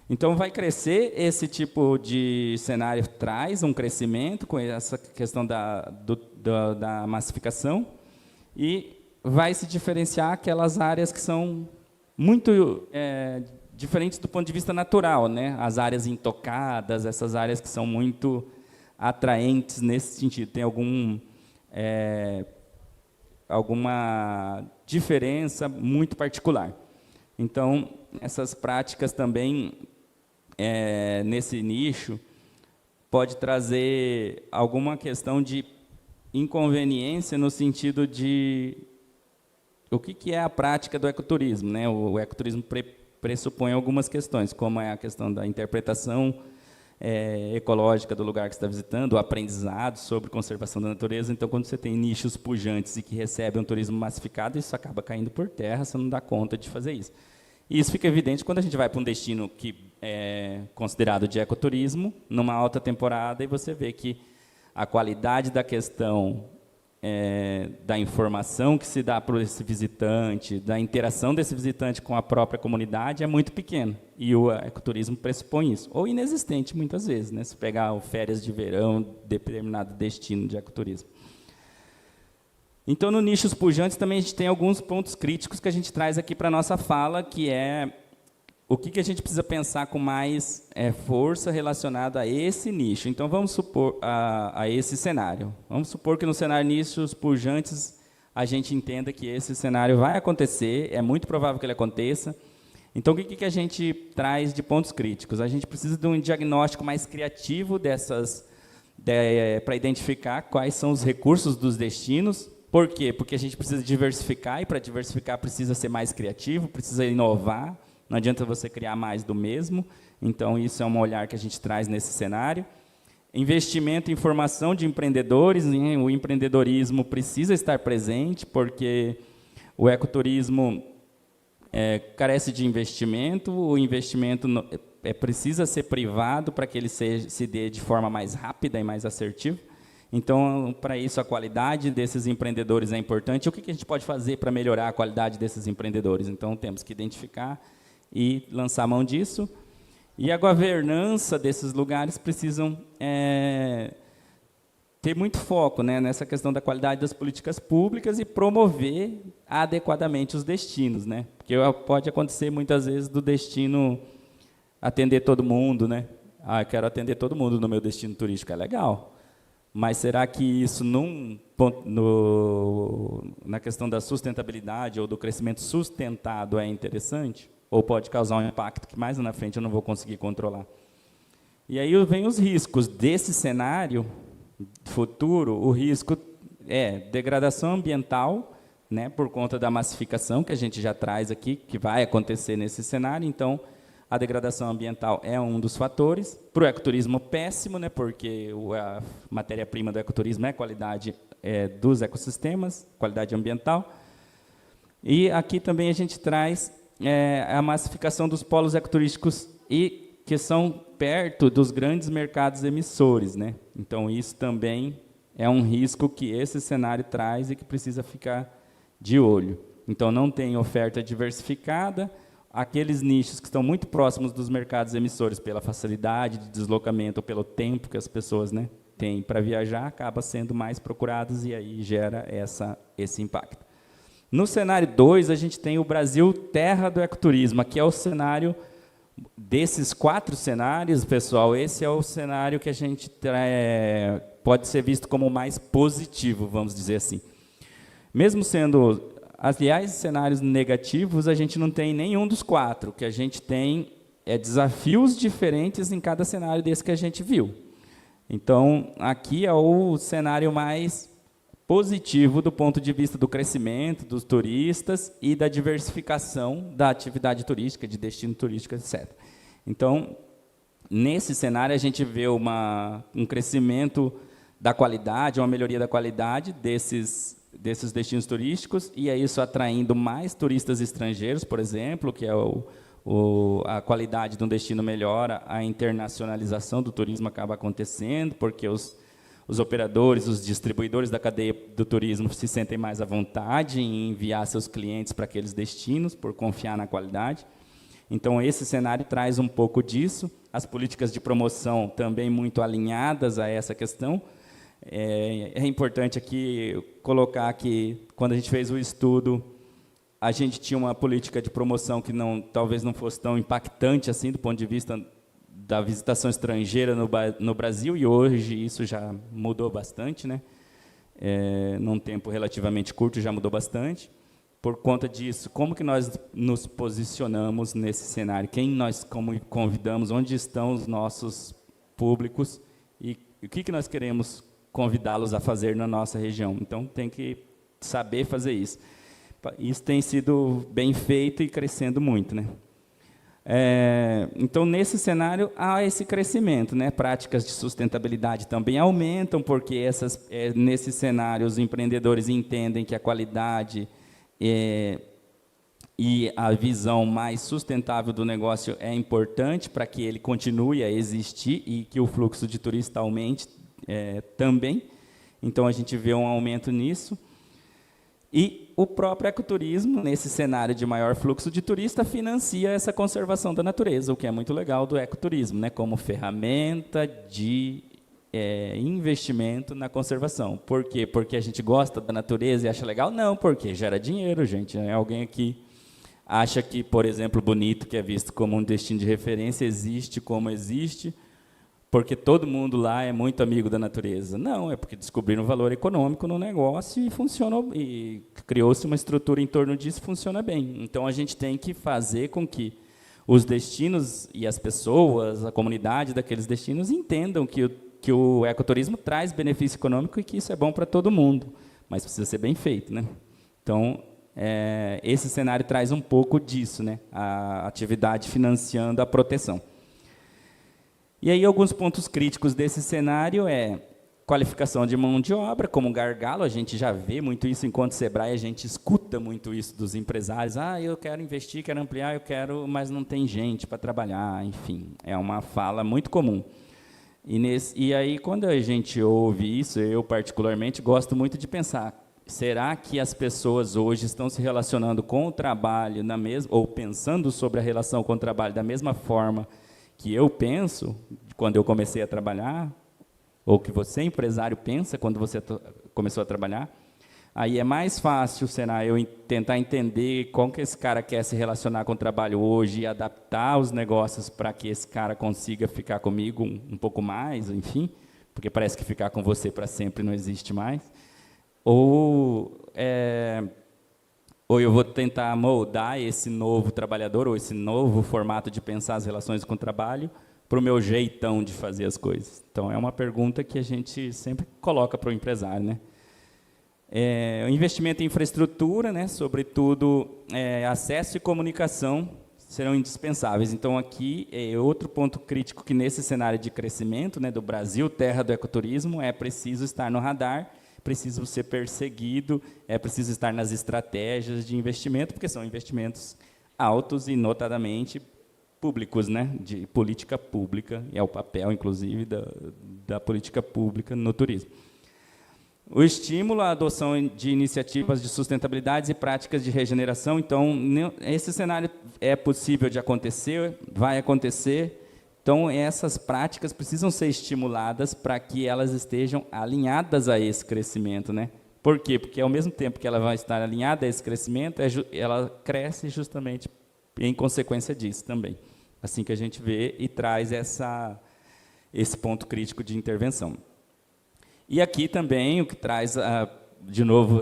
Então, vai crescer, esse tipo de cenário traz um crescimento com essa questão da massificação e vai se diferenciar aquelas áreas que são muito diferentes do ponto de vista natural, né? As áreas intocadas, essas áreas que são muito atraentes nesse sentido. Tem alguma diferença muito particular. Então, essas práticas também, nesse nicho, pode trazer alguma questão de inconveniência no sentido de o que é a prática do ecoturismo, né? O ecoturismo pressupõe algumas questões, como é a questão da interpretação ecológica do lugar que você está visitando, o aprendizado sobre conservação da natureza. Então, quando você tem nichos pujantes e que recebem um turismo massificado, isso acaba caindo por terra, você não dá conta de fazer isso. E isso fica evidente quando a gente vai para um destino que é considerado de ecoturismo, numa alta temporada, e você vê que a qualidade da questão da informação que se dá para esse visitante, da interação desse visitante com a própria comunidade é muito pequena. E o ecoturismo pressupõe isso. Ou inexistente, muitas vezes, né? Se pegar férias de verão, determinado destino de ecoturismo. Então, no nichos pujantes, também a gente tem alguns pontos críticos que a gente traz aqui para a nossa fala, que é o que a gente precisa pensar com mais força relacionada a esse nicho. Então, vamos supor, a esse cenário. Vamos supor que no cenário nichos pujantes, a gente entenda que esse cenário vai acontecer, é muito provável que ele aconteça. Então, o que a gente traz de pontos críticos? A gente precisa de um diagnóstico mais criativo para identificar quais são os recursos dos destinos. Por quê? Porque a gente precisa diversificar, e para diversificar precisa ser mais criativo, precisa inovar. Não adianta você criar mais do mesmo. Então, isso é um olhar que a gente traz nesse cenário. Investimento em formação de empreendedores. O empreendedorismo precisa estar presente, porque o ecoturismo carece de investimento. O investimento precisa ser privado para que ele se dê de forma mais rápida e mais assertiva. Então, para isso, a qualidade desses empreendedores é importante. O que a gente pode fazer para melhorar a qualidade desses empreendedores? Então, temos que identificar e lançar mão disso. E a governança desses lugares precisam ter muito foco, né, nessa questão da qualidade das políticas públicas e promover adequadamente os destinos, né? Porque pode acontecer muitas vezes do destino atender todo mundo, né? Ah, eu quero atender todo mundo no meu destino turístico, é legal. Mas será que isso na questão da sustentabilidade ou do crescimento sustentado é interessante? Ou pode causar um impacto que mais na frente eu não vou conseguir controlar? E aí vem os riscos desse cenário futuro. O risco é degradação ambiental, né, por conta da massificação que a gente já traz aqui, que vai acontecer nesse cenário. Então, a degradação ambiental é um dos fatores. Para o ecoturismo, péssimo, né, porque a matéria-prima do ecoturismo é a qualidade dos ecossistemas, qualidade ambiental. E aqui também a gente traz a massificação dos polos ecoturísticos, e que são perto dos grandes mercados emissores, né? Então, isso também é um risco que esse cenário traz e que precisa ficar de olho. Então, não tem oferta diversificada, aqueles nichos que estão muito próximos dos mercados emissores, pela facilidade de deslocamento, ou pelo tempo que as pessoas, né, têm para viajar, acaba sendo mais procurados e aí gera esse impacto. No cenário 2, a gente tem o Brasil terra do ecoturismo. Aqui é o cenário desses 4 cenários, pessoal, esse é o cenário que a gente pode ser visto como mais positivo, vamos dizer assim. Mesmo sendo, aliás, cenários negativos, a gente não tem nenhum dos 4. O que a gente tem é desafios diferentes em cada cenário desse que a gente viu. Então, aqui é o cenário mais positivo do ponto de vista do crescimento dos turistas e da diversificação da atividade turística, de destino turístico, etc. Então, nesse cenário, a gente vê um crescimento da qualidade, uma melhoria da qualidade desses destinos turísticos, e é isso atraindo mais turistas estrangeiros, por exemplo, que é a qualidade de um destino melhora, a internacionalização do turismo acaba acontecendo, porque os operadores, os distribuidores da cadeia do turismo se sentem mais à vontade em enviar seus clientes para aqueles destinos, por confiar na qualidade. Então, esse cenário traz um pouco disso. As políticas de promoção também muito alinhadas a essa questão. É importante aqui colocar que, quando a gente fez o estudo, a gente tinha uma política de promoção que talvez não fosse tão impactante assim, do ponto de vista da visitação estrangeira no Brasil, e hoje isso já mudou bastante, né? Num tempo relativamente curto já mudou bastante. Por conta disso, como que nós nos posicionamos nesse cenário? Quem nós convidamos? Onde estão os nossos públicos? E o que nós queremos convidá-los a fazer na nossa região? Então, tem que saber fazer isso. Isso tem sido bem feito e crescendo muito, né? Então, nesse cenário, há esse crescimento, né? Práticas de sustentabilidade também aumentam, porque nesse cenário os empreendedores entendem que a qualidade e a visão mais sustentável do negócio é importante para que ele continue a existir e que o fluxo de turista aumente também. Então, a gente vê um aumento nisso. E o próprio ecoturismo, nesse cenário de maior fluxo de turista, financia essa conservação da natureza, o que é muito legal do ecoturismo, né, como ferramenta de investimento na conservação. Por quê? Porque a gente gosta da natureza e acha legal? Não, porque gera dinheiro, gente. Alguém aqui acha que, por exemplo, Bonito, que é visto como um destino de referência, existe como existe, porque todo mundo lá é muito amigo da natureza. Não, é porque descobriram um valor econômico no negócio e funcionou, e criou-se uma estrutura em torno disso e funciona bem. Então, a gente tem que fazer com que os destinos e as pessoas, a comunidade daqueles destinos, entendam que o ecoturismo traz benefício econômico e que isso é bom para todo mundo, mas precisa ser bem feito, né? Então, esse cenário traz um pouco disso, né? A atividade financiando a proteção. E aí, alguns pontos críticos desse cenário qualificação de mão de obra, como gargalo, a gente já vê muito isso enquanto Sebrae, a gente escuta muito isso dos empresários, eu quero investir, quero ampliar, mas não tem gente para trabalhar, enfim, é uma fala muito comum. E aí, quando a gente ouve isso, eu particularmente gosto muito de pensar, será que as pessoas hoje estão se relacionando com o trabalho ou pensando sobre a relação com o trabalho da mesma forma que eu penso quando eu comecei a trabalhar, ou que você, empresário, pensa quando você começou a trabalhar? Aí é mais fácil, será, eu tentar entender como que esse cara quer se relacionar com o trabalho hoje e adaptar os negócios para que esse cara consiga ficar comigo um pouco mais, enfim, porque parece que ficar com você para sempre não existe mais. Ou eu vou tentar moldar esse novo trabalhador, ou esse novo formato de pensar as relações com o trabalho, para o meu jeitão de fazer as coisas. Então, é uma pergunta que a gente sempre coloca para o empresário, né? O investimento em infraestrutura, né, sobretudo acesso e comunicação, serão indispensáveis. Então, aqui, outro ponto crítico que, nesse cenário de crescimento, né, do Brasil, terra do ecoturismo, é preciso estar no radar, preciso ser perseguido, é preciso estar nas estratégias de investimento, porque são investimentos altos e, notadamente, públicos, né, de política pública, e é o papel, inclusive, da política pública no turismo. O estímulo à adoção de iniciativas de sustentabilidade e práticas de regeneração. Então, esse cenário é possível de acontecer, vai acontecer. Então, essas práticas precisam ser estimuladas para que elas estejam alinhadas a esse crescimento, né? Por quê? Porque, ao mesmo tempo que ela vai estar alinhada a esse crescimento, ela cresce justamente em consequência disso também. Assim que a gente vê e traz esse ponto crítico de intervenção. E aqui também o que traz, de novo,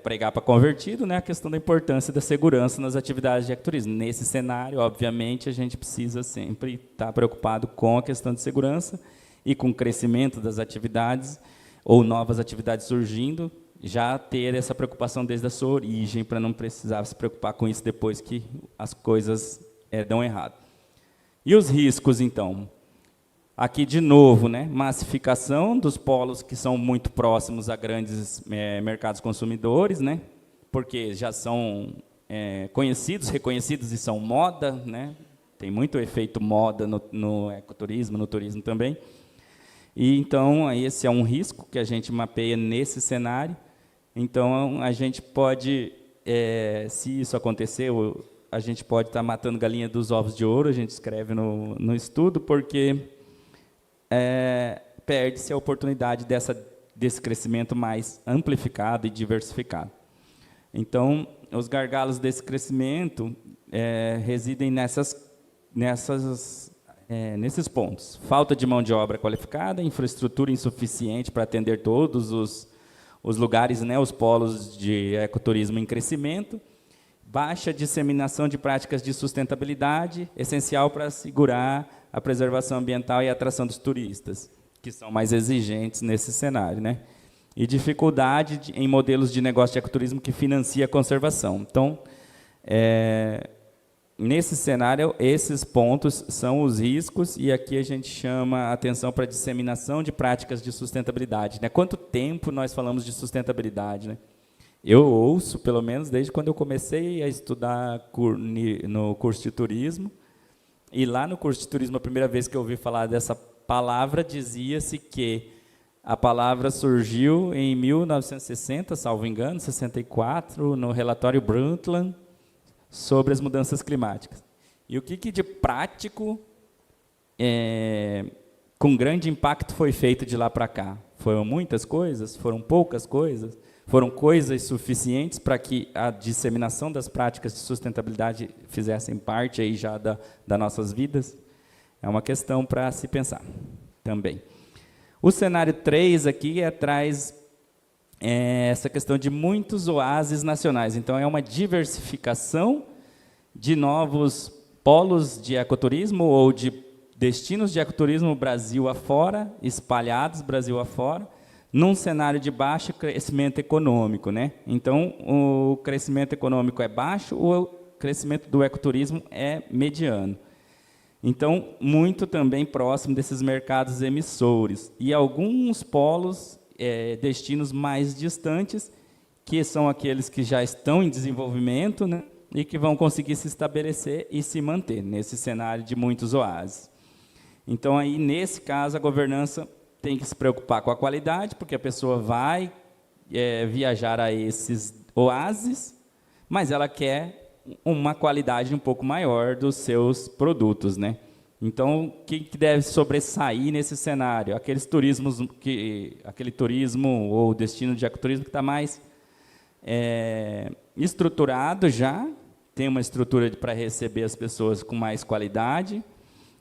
pregar para convertido, né, a questão da importância da segurança nas atividades de ecoturismo. Nesse cenário, obviamente, a gente precisa sempre estar preocupado com a questão de segurança e com o crescimento das atividades ou novas atividades surgindo, já ter essa preocupação desde a sua origem, para não precisar se preocupar com isso depois que as coisas dão errado. E os riscos, então? Aqui, de novo, né, massificação dos polos que são muito próximos a grandes mercados consumidores, né, porque já são conhecidos, reconhecidos e são moda, né, tem muito efeito moda no ecoturismo, no turismo também. E, então, esse é um risco que a gente mapeia nesse cenário. Então, a gente pode, se isso acontecer, a gente pode estar matando galinha dos ovos de ouro, a gente escreve no estudo, porque perde-se a oportunidade desse crescimento mais amplificado e diversificado. Então, os gargalos desse crescimento residem nesses pontos. Falta de mão de obra qualificada, infraestrutura insuficiente para atender todos os lugares, né, os polos de ecoturismo em crescimento, baixa disseminação de práticas de sustentabilidade, essencial para assegurar a preservação ambiental e a atração dos turistas, que são mais exigentes nesse cenário, né? E dificuldade em modelos de negócio de ecoturismo que financia a conservação. Então, nesse cenário, esses pontos são os riscos, e aqui a gente chama a atenção para a disseminação de práticas de sustentabilidade, né? Quanto tempo nós falamos de sustentabilidade, né? Eu ouço, pelo menos desde quando eu comecei a estudar no curso de turismo, e lá no curso de turismo, a primeira vez que eu ouvi falar dessa palavra, dizia-se que a palavra surgiu em 1960, salvo engano, 64, no relatório Brundtland, sobre as mudanças climáticas. E o que de prático, com grande impacto, foi feito de lá para cá? Foram muitas coisas? Foram poucas coisas? Foram coisas suficientes para que a disseminação das práticas de sustentabilidade fizessem parte aí já das nossas vidas? É uma questão para se pensar também. O cenário 3 aqui traz essa questão de muitos oásis nacionais. Então, é uma diversificação de novos polos de ecoturismo ou de destinos de ecoturismo Brasil afora, espalhados Brasil afora, num cenário de baixo crescimento econômico, né? Então, o crescimento econômico é baixo, o crescimento do ecoturismo é mediano. Então, muito também próximo desses mercados emissores. E alguns polos, destinos mais distantes, que são aqueles que já estão em desenvolvimento, né? E que vão conseguir se estabelecer e se manter nesse cenário de muitos oásis. Então, aí, nesse caso, a governança tem que se preocupar com a qualidade, porque a pessoa vai viajar a esses oásis, mas ela quer uma qualidade um pouco maior dos seus produtos, né? Então, o que deve sobressair nesse cenário? Aquele turismo ou destino de ecoturismo que está mais estruturado já, tem uma estrutura para receber as pessoas com mais qualidade,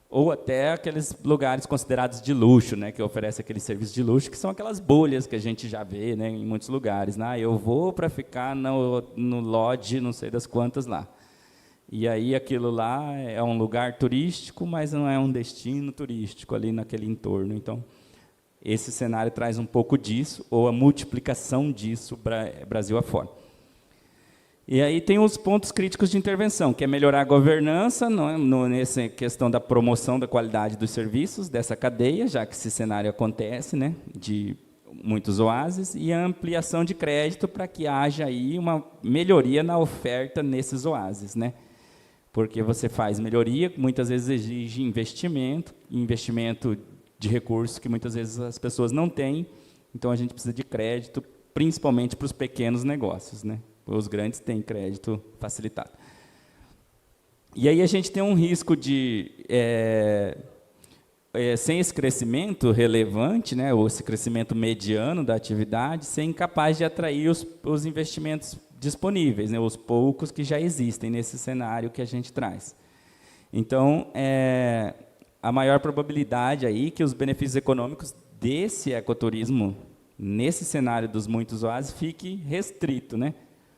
ou até aqueles lugares considerados de luxo, né, que oferecem aqueles serviços de luxo, que são aquelas bolhas que a gente já vê, né, em muitos lugares. Né? Eu vou para ficar no lodge, não sei das quantas lá. E aí aquilo lá é um lugar turístico, mas não é um destino turístico ali naquele entorno. Então, esse cenário traz um pouco disso, ou a multiplicação disso Brasil afora. E aí tem os pontos críticos de intervenção, que é melhorar a governança, nessa questão da promoção da qualidade dos serviços dessa cadeia, já que esse cenário acontece, né, de muitos oásis, e a ampliação de crédito para que haja aí uma melhoria na oferta nesses oásis, né? porque você faz melhoria, muitas vezes exige investimento de recursos que muitas vezes as pessoas não têm, então a gente precisa de crédito, principalmente para os pequenos negócios, né? Os grandes têm crédito facilitado. E aí a gente tem um risco de, sem esse crescimento relevante, né, ou esse crescimento mediano da atividade, ser incapaz de atrair os investimentos disponíveis, né, os poucos que já existem nesse cenário que a gente traz. Então, a maior probabilidade aí que os benefícios econômicos desse ecoturismo, nesse cenário dos muitos oásis, fique restrito, né,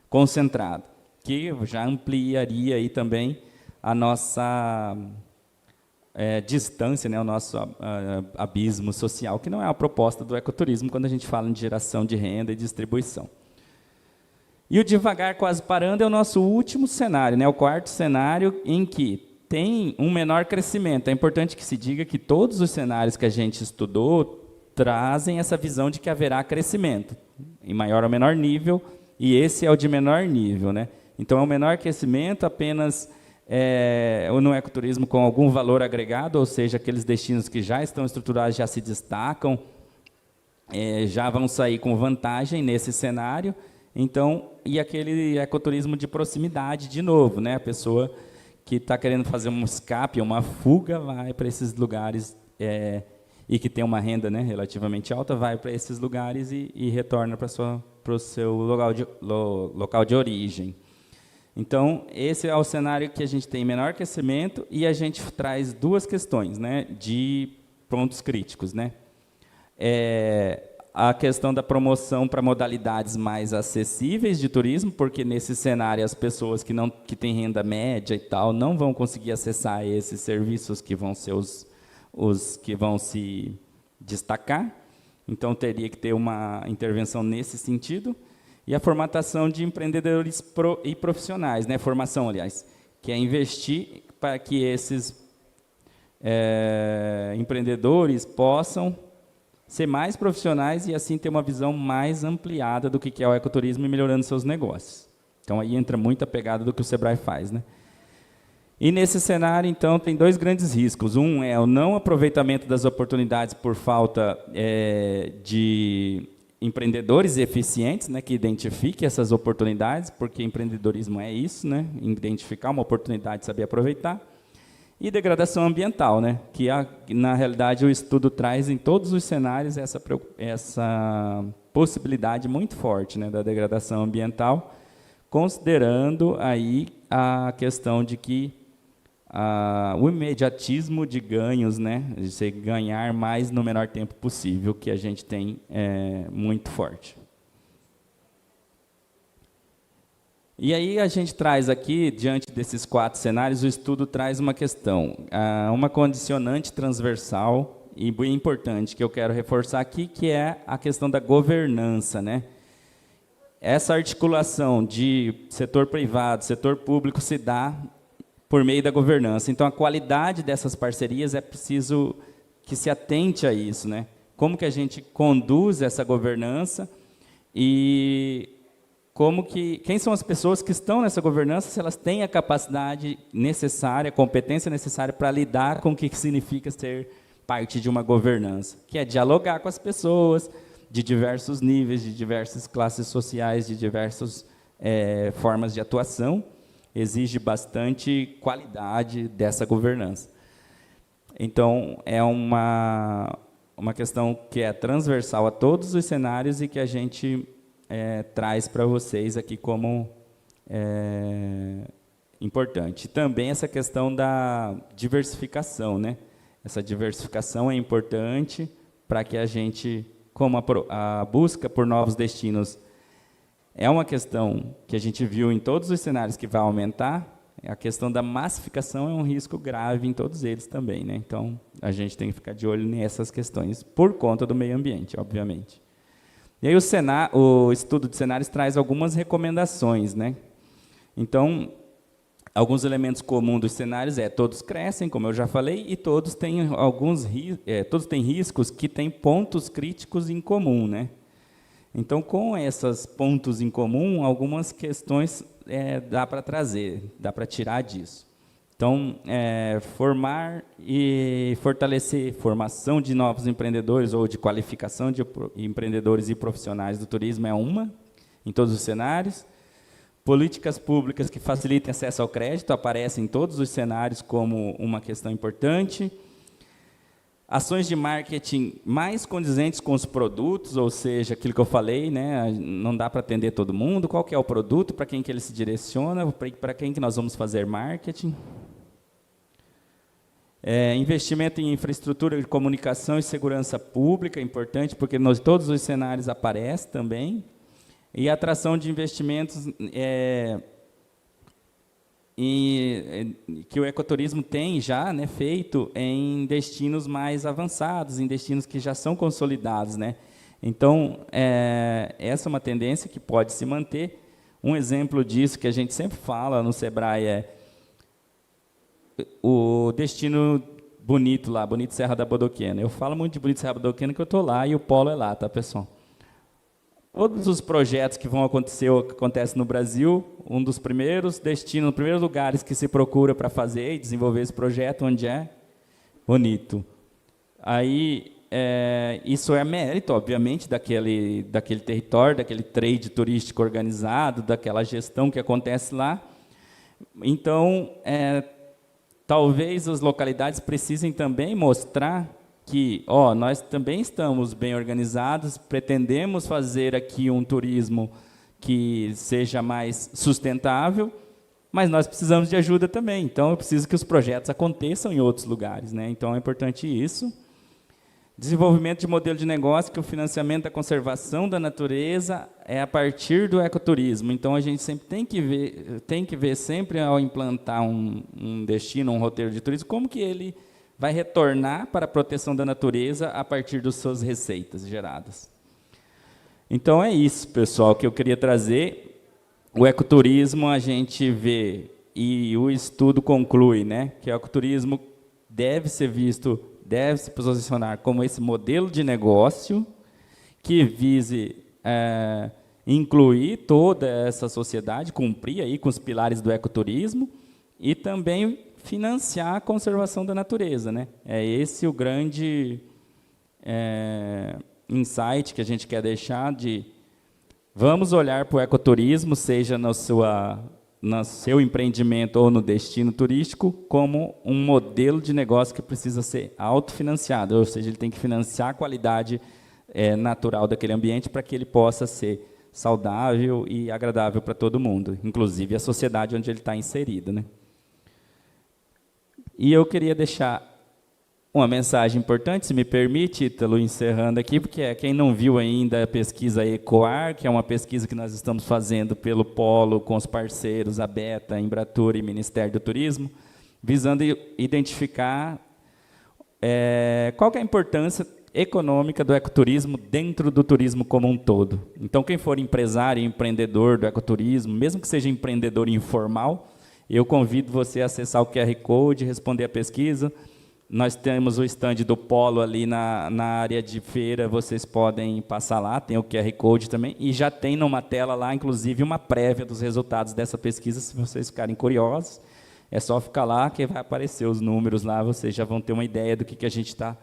concentrado, que já ampliaria aí também a nossa distância, né, o nosso abismo social, que não é a proposta do ecoturismo quando a gente fala em geração de renda e distribuição. E o devagar quase parando é o nosso último cenário, né, o quarto cenário em que tem um menor crescimento. É importante que se diga que todos os cenários que a gente estudou trazem essa visão de que haverá crescimento, em maior ou menor nível, e esse é o de menor nível, né? Então, é o menor crescimento apenas no ecoturismo com algum valor agregado, ou seja, aqueles destinos que já estão estruturados, já se destacam, já vão sair com vantagem nesse cenário. Então, e aquele ecoturismo de proximidade, de novo, né? A pessoa que está querendo fazer um escape, uma fuga, vai para esses lugares, e que tem uma renda, né, relativamente alta, vai para esses lugares e retorna para o seu local de origem. Então, esse é o cenário que a gente tem menor crescimento e a gente traz duas questões, né, de pontos críticos, né? A questão da promoção para modalidades mais acessíveis de turismo, porque nesse cenário as pessoas que têm renda média e tal não vão conseguir acessar esses serviços que vão ser os que vão se destacar. Então, teria que ter uma intervenção nesse sentido. E a formatação de empreendedores e profissionais, né? Formação, aliás, que é investir para que esses empreendedores possam ser mais profissionais e, assim, ter uma visão mais ampliada do que é o ecoturismo e melhorando seus negócios. Então, aí entra muita pegada do que o Sebrae faz, né? E, nesse cenário, então, tem dois grandes riscos. Um é o não aproveitamento das oportunidades por falta de empreendedores eficientes, né, que identifiquem essas oportunidades, porque empreendedorismo é isso, né, identificar uma oportunidade e saber aproveitar. E degradação ambiental, né, que na realidade o estudo traz em todos os cenários essa possibilidade muito forte, né, da degradação ambiental, considerando aí a questão de que o imediatismo de ganhos, né, de você ganhar mais no menor tempo possível, que a gente tem muito forte. E aí a gente traz aqui, diante desses 4 cenários, o estudo traz uma questão, uma condicionante transversal e bem importante, que eu quero reforçar aqui, que é a questão da governança, né? Essa articulação de setor privado, setor público se dá por meio da governança. Então, a qualidade dessas parcerias é preciso que se atente a isso, né? Como que a gente conduz essa governança e quem são as pessoas que estão nessa governança, se elas têm a capacidade necessária, a competência necessária para lidar com o que significa ser parte de uma governança, que é dialogar com as pessoas de diversos níveis, de diversas classes sociais, de diversas formas de atuação. Exige bastante qualidade dessa governança. Então, é uma questão que é transversal a todos os cenários e que a gente traz para vocês aqui como importante. Também essa questão da diversificação, né? Essa diversificação é importante para que a gente, como a busca por novos destinos é uma questão que a gente viu em todos os cenários que vai aumentar, a questão da massificação é um risco grave em todos eles também, né? Então, a gente tem que ficar de olho nessas questões, por conta do meio ambiente, obviamente. E aí o estudo de cenários traz algumas recomendações, né? Então, alguns elementos comuns dos cenários todos crescem, como eu já falei, e todos têm todos têm riscos que têm pontos críticos em comum, né? Então, com esses pontos em comum, algumas questões dá para trazer, dá para tirar disso. Então, formar e fortalecer formação de novos empreendedores ou de qualificação de empreendedores e profissionais do turismo é uma, em todos os cenários. Políticas públicas que facilitem acesso ao crédito aparecem em todos os cenários como uma questão importante. Ações de marketing mais condizentes com os produtos, ou seja, aquilo que eu falei, né, não dá para atender todo mundo, qual que é o produto, para quem que ele se direciona, para quem que nós vamos fazer marketing. Investimento em infraestrutura de comunicação e segurança pública, importante, porque todos os cenários aparece também. E atração de investimentos que o ecoturismo tem já, né, feito em destinos mais avançados, em destinos que já são consolidados, né? Então, essa é uma tendência que pode se manter. Um exemplo disso que a gente sempre fala no Sebrae é o destino bonito lá, Bonito Serra da Bodoquena. Eu falo muito de Bonito Serra da Bodoquena porque eu estou lá e o polo é lá, tá, pessoal? Todos os projetos que vão acontecer ou que acontecem no Brasil, um dos primeiros destinos, primeiros lugares que se procura para fazer e desenvolver esse projeto, onde é? Bonito. Aí, isso é mérito, obviamente, daquele território, daquele trade turístico organizado, daquela gestão que acontece lá. Então, talvez as localidades precisem também mostrar que nós também estamos bem organizados, pretendemos fazer aqui um turismo que seja mais sustentável, mas nós precisamos de ajuda também. Então, eu preciso que os projetos aconteçam em outros lugares, né? Então, é importante isso. Desenvolvimento de modelo de negócio, que o financiamento da conservação da natureza é a partir do ecoturismo. Então, a gente sempre tem que ver sempre ao implantar um destino, um roteiro de turismo, como que ele vai retornar para a proteção da natureza a partir das suas receitas geradas. Então, é isso, pessoal, que eu queria trazer. O ecoturismo, a gente vê, e o estudo conclui, né, que o ecoturismo deve ser visto, deve se posicionar como esse modelo de negócio que vise incluir toda essa sociedade, cumprir aí com os pilares do ecoturismo e também financiar a conservação da natureza, né? É esse o grande insight que a gente quer deixar de vamos olhar para o ecoturismo, seja no seu empreendimento ou no destino turístico, como um modelo de negócio que precisa ser autofinanciado, ou seja, ele tem que financiar a qualidade natural daquele ambiente para que ele possa ser saudável e agradável para todo mundo, inclusive a sociedade onde ele está inserido, né? E eu queria deixar uma mensagem importante, se me permite, Ítalo, encerrando aqui, porque quem não viu ainda a pesquisa ECOAR, que é uma pesquisa que nós estamos fazendo pelo Polo, com os parceiros, a Beta, a Embratur e o Ministério do Turismo, visando identificar qual que é a importância econômica do ecoturismo dentro do turismo como um todo. Então, quem for empresário e empreendedor do ecoturismo, mesmo que seja empreendedor informal, eu convido você a acessar o QR Code, responder a pesquisa. Nós temos o stand do Polo ali na área de feira, vocês podem passar lá, tem o QR Code também, e já tem numa tela lá, inclusive, uma prévia dos resultados dessa pesquisa, se vocês ficarem curiosos. É só ficar lá que vai aparecer os números lá, vocês já vão ter uma ideia do que a gente está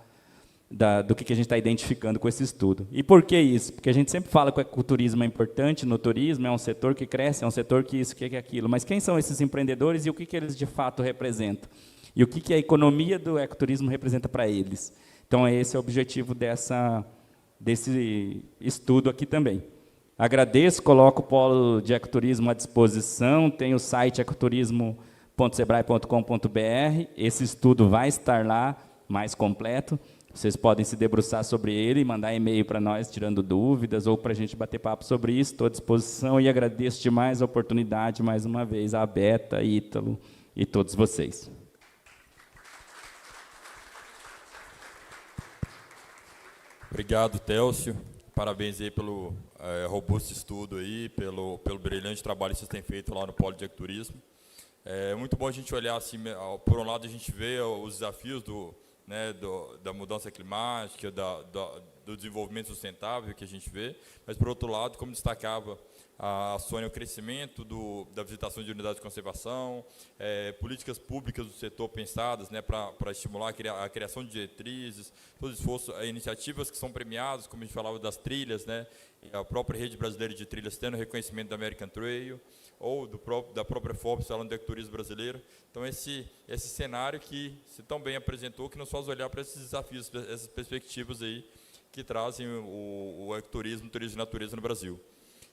identificando com esse estudo. E por que isso? Porque a gente sempre fala que o ecoturismo é importante no turismo, é um setor que cresce, é um setor que isso, que aquilo. Mas quem são esses empreendedores e o que eles de fato representam? E o que a economia do ecoturismo representa para eles? Então, esse é o objetivo desse estudo aqui também. Agradeço, coloco o Polo de Ecoturismo à disposição, tem o site ecoturismo.sebrae.com.br, esse estudo vai estar lá, mais completo. Vocês podem se debruçar sobre ele e mandar e-mail para nós, tirando dúvidas, ou para a gente bater papo sobre isso. Estou à disposição e agradeço demais a oportunidade, mais uma vez, à Beta, Ítalo e todos vocês. Obrigado, Télcio. Parabéns aí pelo robusto estudo, aí, pelo brilhante trabalho que vocês têm feito lá no Polo de Ecoturismo. É muito bom a gente olhar, assim, por um lado, a gente vê os desafios da mudança climática, do desenvolvimento sustentável que a gente vê, mas, por outro lado, como destacava a Sônia, o crescimento da visitação de unidades de conservação, políticas públicas do setor pensadas, né, para estimular a criação de diretrizes, todo esforço, iniciativas que são premiadas, como a gente falava das trilhas, né, a própria Rede Brasileira de Trilhas tendo reconhecimento da American Trail, ou da própria Forbes falando do ecoturismo brasileiro. Então, esse cenário que se tão bem apresentou, que nos faz olhar para esses desafios, essas perspectivas aí que trazem o ecoturismo, o turismo de natureza no Brasil.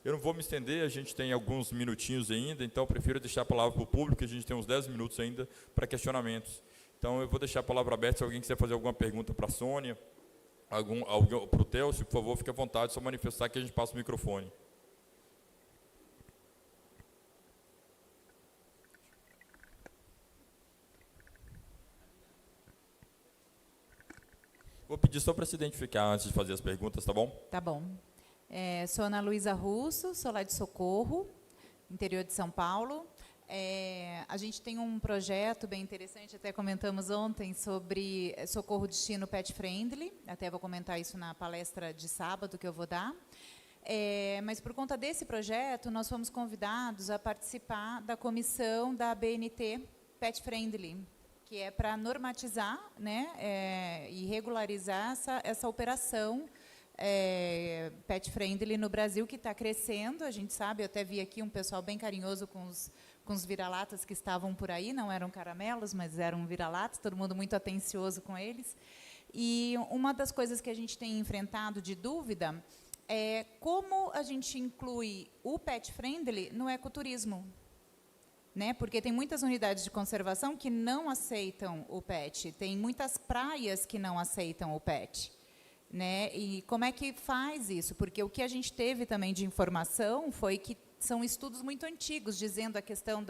Eu não vou me estender, a gente tem alguns minutinhos ainda, então eu prefiro deixar a palavra para o público, a gente tem uns 10 minutos ainda para questionamentos. Então, eu vou deixar a palavra aberta, se alguém quiser fazer alguma pergunta para a Sônia, para o Telcio, por favor, fique à vontade, só manifestar que a gente passa o microfone. Vou pedir só para se identificar antes de fazer as perguntas, tá bom? Tá bom. Sou Ana Luísa Russo, sou lá de Socorro, interior de São Paulo. A gente tem um projeto bem interessante, até comentamos ontem, sobre socorro destino pet friendly, até vou comentar isso na palestra de sábado que eu vou dar. Mas, por conta desse projeto, nós fomos convidados a participar da comissão da BNT Pet Friendly, que é para normatizar, né, e regularizar essa operação pet friendly no Brasil, que está crescendo. A gente sabe, eu até vi aqui um pessoal bem carinhoso com os vira-latas que estavam por aí, não eram caramelos, mas eram vira-latas, todo mundo muito atencioso com eles. E uma das coisas que a gente tem enfrentado de dúvida é como a gente inclui o pet friendly no ecoturismo. Né? Porque tem muitas unidades de conservação que não aceitam o PET, tem muitas praias que não aceitam o PET. Né? E como é que faz isso? Porque o que a gente teve também de informação foi que são estudos muito antigos, dizendo a questão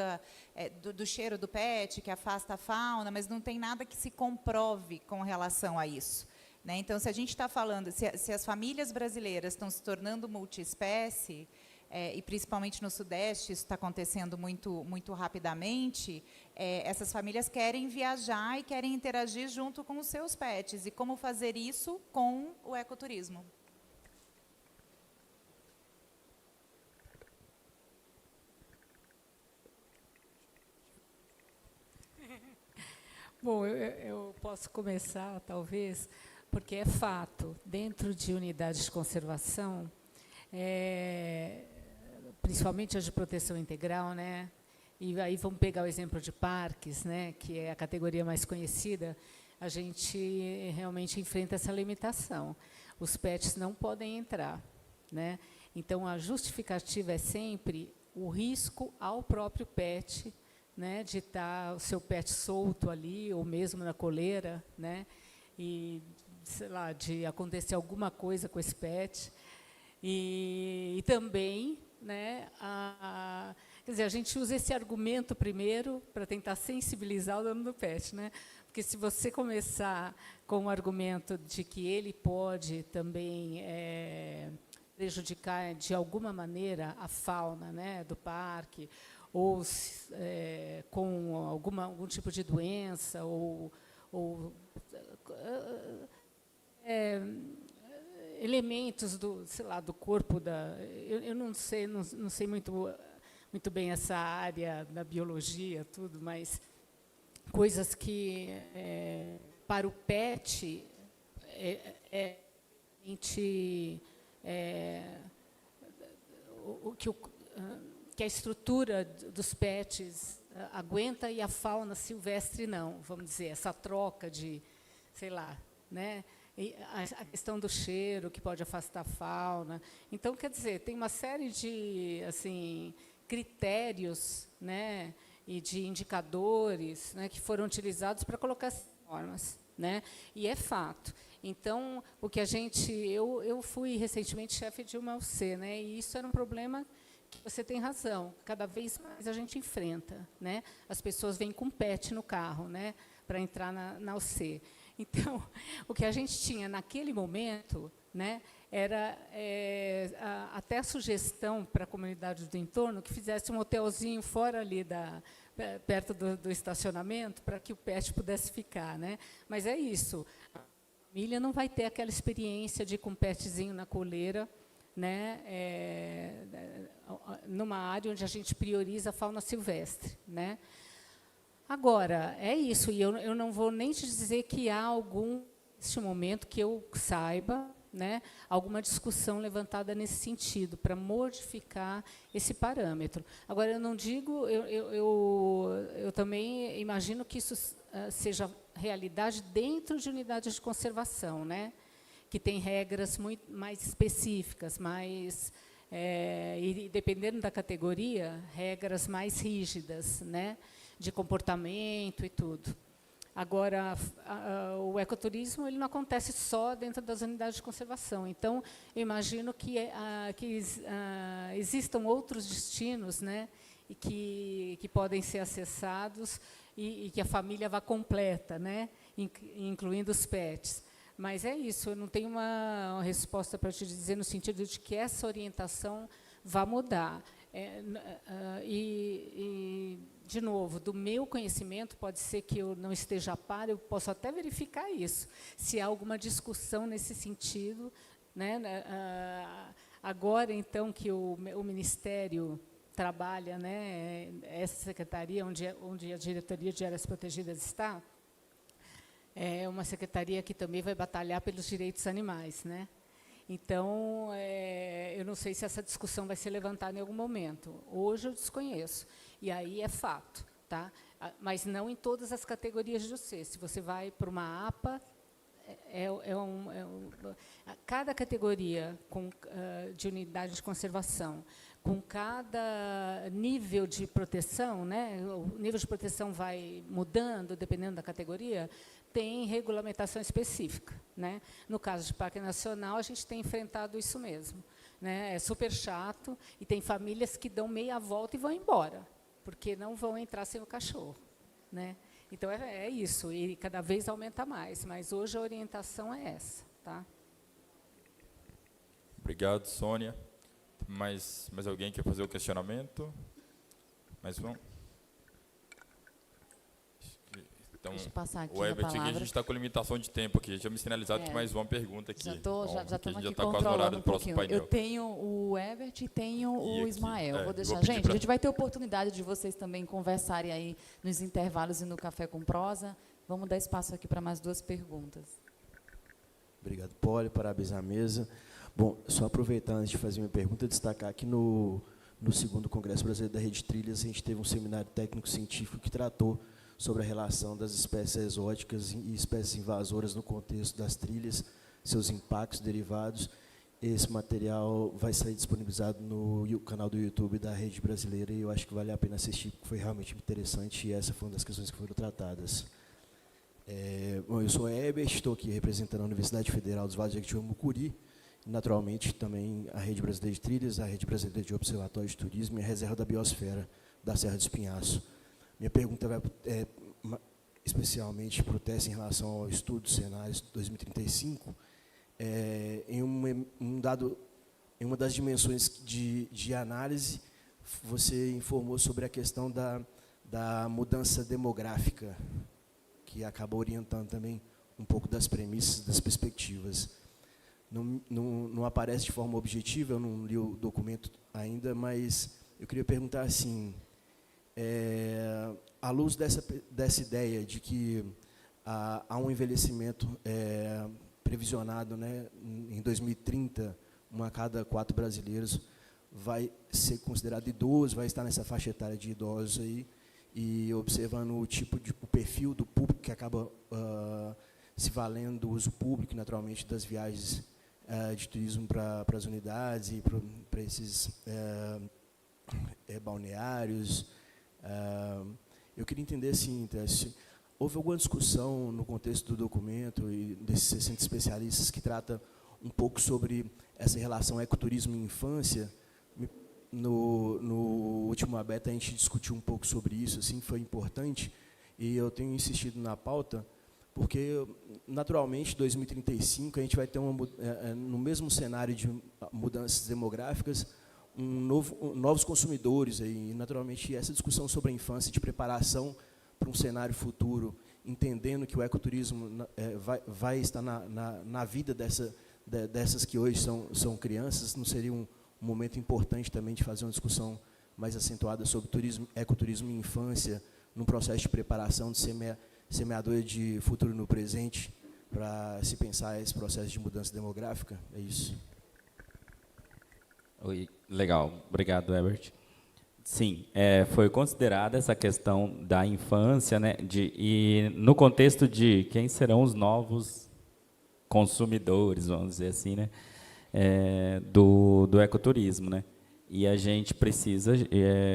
do cheiro do PET, que afasta a fauna, mas não tem nada que se comprove com relação a isso. Né? Então, se a gente está falando, se as famílias brasileiras estão se tornando multiespécie, e principalmente no Sudeste, isso está acontecendo muito, muito rapidamente, essas famílias querem viajar e querem interagir junto com os seus pets. E como fazer isso com o ecoturismo? Bom, eu posso começar, talvez, porque é fato, dentro de unidades de conservação, principalmente as de proteção integral, né? E aí vamos pegar o exemplo de parques, né? Que é a categoria mais conhecida, a gente realmente enfrenta essa limitação. Os pets não podem entrar, né? Então, a justificativa é sempre o risco ao próprio pet, né? De estar o seu pet solto ali, ou mesmo na coleira, né? E, sei lá, de acontecer alguma coisa com esse pet. E também, né, quer dizer, a gente usa esse argumento primeiro para tentar sensibilizar o dono do pet, né? Porque se você começar com o argumento de que ele pode também prejudicar de alguma maneira a fauna, né, do parque, ou com algum tipo de doença, ou elementos do corpo eu não sei muito bem essa área da biologia, tudo, mas coisas que para o pet que a estrutura dos pets aguenta e a fauna silvestre não, vamos dizer, essa troca de, sei lá, né? E a questão do cheiro, que pode afastar a fauna. Então, quer dizer, tem uma série de critérios, né, e de indicadores, né, que foram utilizados para colocar essas normas. Né? E é fato. Então, o que eu fui recentemente chefe de uma UC, né, e isso era um problema que você tem razão, cada vez mais a gente enfrenta. Né? As pessoas vêm com pet no carro, né, para entrar na UC. Então, o que a gente tinha naquele momento, né, era até a sugestão para a comunidade do entorno que fizesse um hotelzinho fora ali perto do estacionamento para que o pet pudesse ficar. Né? Mas é isso. família não vai ter aquela experiência de ir com um petzinho na coleira, né, numa área onde a gente prioriza a fauna silvestre, né? Agora, é isso, e eu não vou nem te dizer que há algum, neste momento, que eu saiba, né, alguma discussão levantada nesse sentido, para modificar esse parâmetro. Agora, eu não digo, eu também imagino que isso seja realidade dentro de unidades de conservação, né, que tem regras muito mais específicas, mais, e dependendo da categoria, regras mais rígidas, né, de comportamento e tudo. Agora, o ecoturismo ele não acontece só dentro das unidades de conservação. Então, eu imagino que existam outros destinos, né, e que podem ser acessados e que a família vá completa, né, incluindo os pets. Mas é isso, eu não tenho uma resposta para te dizer no sentido de que essa orientação vai mudar. De novo, do meu conhecimento, pode ser que eu não esteja a par, eu posso até verificar isso, se há alguma discussão nesse sentido, né? Agora, então, que o Ministério trabalha, né, essa secretaria, onde a Diretoria de Áreas Protegidas está, é uma secretaria que também vai batalhar pelos direitos animais, né? Então, eu não sei se essa discussão vai ser levantada em algum momento. Hoje eu desconheço. E aí é fato, tá? Mas não em todas as categorias de você. Se você vai para uma APA, cada categoria de unidade de conservação, com cada nível de proteção, né? O nível de proteção vai mudando, dependendo da categoria, tem regulamentação específica, né? No caso de Parque Nacional, a gente tem enfrentado isso mesmo, né? É super chato, e tem famílias que dão meia volta e vão embora, porque não vão entrar sem o cachorro, né? Então, é isso, e cada vez aumenta mais, mas hoje a orientação é essa, tá? Obrigado, Sônia. Mais alguém quer fazer o questionamento? Mais um? Então, Deixa eu passar aqui o Herbert, a aqui, a palavra. gente está com limitação de tempo aqui. Já me sinalizado que mais uma pergunta aqui. Já estamos Porque a aqui gente já está quase no horário controlando do um próximo pouquinho. painel. Eu tenho o Herbert e tenho o aqui, Ismael. Vou deixar. pedir Gente, a gente vai ter oportunidade de vocês também conversarem aí nos intervalos e no Café com Prosa. Vamos dar espaço aqui para mais duas perguntas. Obrigado, Poli. Parabéns à mesa. Bom, só aproveitar antes de fazer minha pergunta, destacar que no segundo Congresso Brasileiro da Rede Trilhas, a gente teve um seminário técnico-científico que tratou sobre a relação das espécies exóticas e espécies invasoras no contexto das trilhas, seus impactos derivados. Esse material vai ser disponibilizado no canal do YouTube da Rede Brasileira e eu acho que vale a pena assistir, porque foi realmente interessante e essa foi uma das questões que foram tratadas. Bom, eu sou Herbert, estou aqui representando a Universidade Federal dos Vales do Jequitinhonha Mucuri, naturalmente também a Rede Brasileira de Trilhas, a Rede Brasileira de Observatório de Turismo e a Reserva da Biosfera da Serra do Espinhaço. Minha pergunta vai especialmente para o teste em relação ao estudo dos cenários 2035. Em uma das dimensões de análise, você informou sobre a questão da mudança demográfica, que acaba orientando também um pouco das premissas, das perspectivas. Não aparece de forma objetiva, eu não li o documento ainda, mas eu queria perguntar assim, à luz dessa ideia de que há um envelhecimento previsionado, né, em 2030, 1 a cada 4 brasileiros vai ser considerado idoso, vai estar nessa faixa etária de idosos aí, e observando o perfil do público que acaba se valendo do uso público, naturalmente, das viagens de turismo para as unidades e para esses balneários. Eu queria entender assim, se houve alguma discussão no contexto do documento e desses 60 especialistas que trata um pouco sobre essa relação ecoturismo e infância. No último ABETA a gente discutiu um pouco sobre isso, assim, foi importante, e eu tenho insistido na pauta, porque, naturalmente, em 2035, a gente vai ter, no mesmo cenário de mudanças demográficas, novos consumidores, aí, e, naturalmente, essa discussão sobre a infância, de preparação para um cenário futuro entendendo que o ecoturismo vai estar na vida dessas que hoje são crianças, não seria um momento importante também de fazer uma discussão mais acentuada sobre ecoturismo em infância, num processo de preparação de semeadora de futuro no presente, para se pensar esse processo de mudança demográfica? É isso. Oi, legal, obrigado, Herbert. Sim, foi considerada essa questão da infância, né, e no contexto de quem serão os novos consumidores, vamos dizer assim, né, do ecoturismo, né? E a gente precisa,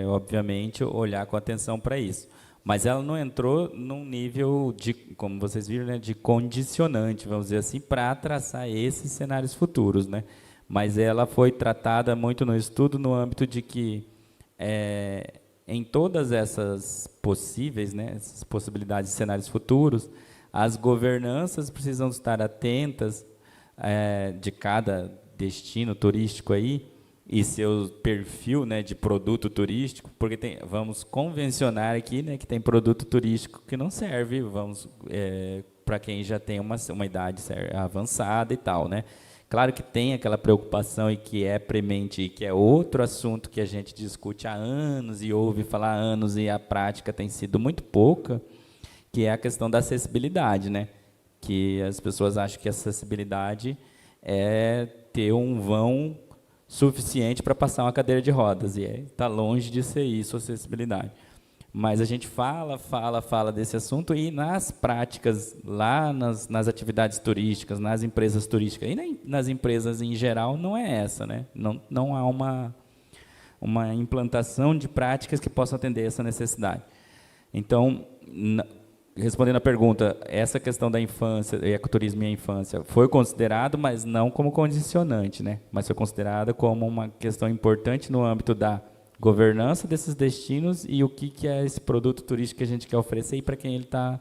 obviamente, olhar com atenção para isso. Mas ela não entrou num nível de, como vocês viram, né, de condicionante, vamos dizer assim, para traçar esses cenários futuros, né? Mas ela foi tratada muito no estudo no âmbito de que em todas essas possíveis, né, essas possibilidades de cenários futuros, as governanças precisam estar atentas de cada destino turístico aí e seu perfil, né, de produto turístico, porque vamos convencionar aqui, né, que tem produto turístico que não serve, para quem já tem uma idade avançada e tal, né? Claro que tem aquela preocupação e que é premente, e que é outro assunto que a gente discute há anos e ouve falar há anos e a prática tem sido muito pouca, que é a questão da acessibilidade, né? Que as pessoas acham que a acessibilidade é ter um vão suficiente para passar uma cadeira de rodas, e está longe de ser isso, acessibilidade. Mas a gente fala desse assunto e nas práticas, lá nas atividades turísticas, nas empresas turísticas, e nas empresas em geral, não é essa, né? Não há uma implantação de práticas que possam atender essa necessidade. Então, respondendo à pergunta, essa questão da infância, ecoturismo e a infância, foi considerado, mas não como condicionante, né? Mas foi considerada como uma questão importante no âmbito da governança desses destinos e o que é esse produto turístico que a gente quer oferecer e para quem ele está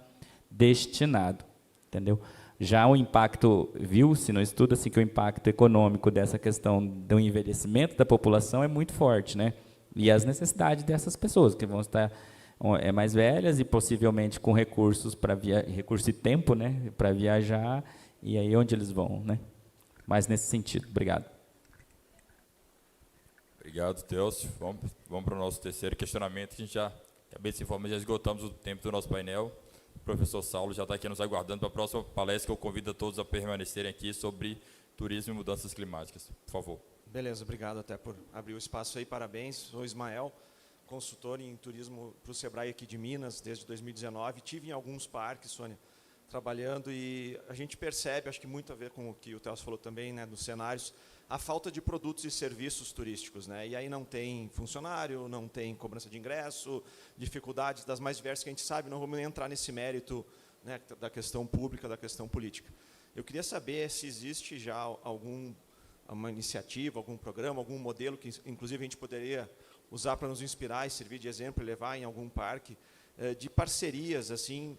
destinado, entendeu? Já o impacto, viu-se no estudo assim, que o impacto econômico dessa questão do envelhecimento da população é muito forte, né? E as necessidades dessas pessoas, que vão estar mais velhas e possivelmente com recursos recurso e tempo, né, para viajar, e aí onde eles vão, né? Mas nesse sentido. Obrigado. Obrigado, Télcio. Vamos para o nosso terceiro questionamento. A gente já acabei de se informar, já esgotamos o tempo do nosso painel. O professor Saulo já está aqui nos aguardando para a próxima palestra, que eu convido a todos a permanecerem aqui sobre turismo e mudanças climáticas. Por favor. Beleza, obrigado até por abrir o espaço aí. Parabéns. Sou Ismael, consultor em turismo para o Sebrae aqui de Minas desde 2019. Tive em alguns parques, Sônia, trabalhando, e a gente percebe, acho que muito a ver com o que o Télcio falou também, né, dos cenários, a falta de produtos e serviços turísticos, né? E aí não tem funcionário, não tem cobrança de ingresso, dificuldades das mais diversas que a gente sabe, não vamos nem entrar nesse mérito, né, da questão pública, da questão política. Eu queria saber se existe já uma iniciativa, algum programa, algum modelo que, inclusive, a gente poderia usar para nos inspirar e servir de exemplo e levar em algum parque, de parcerias, assim,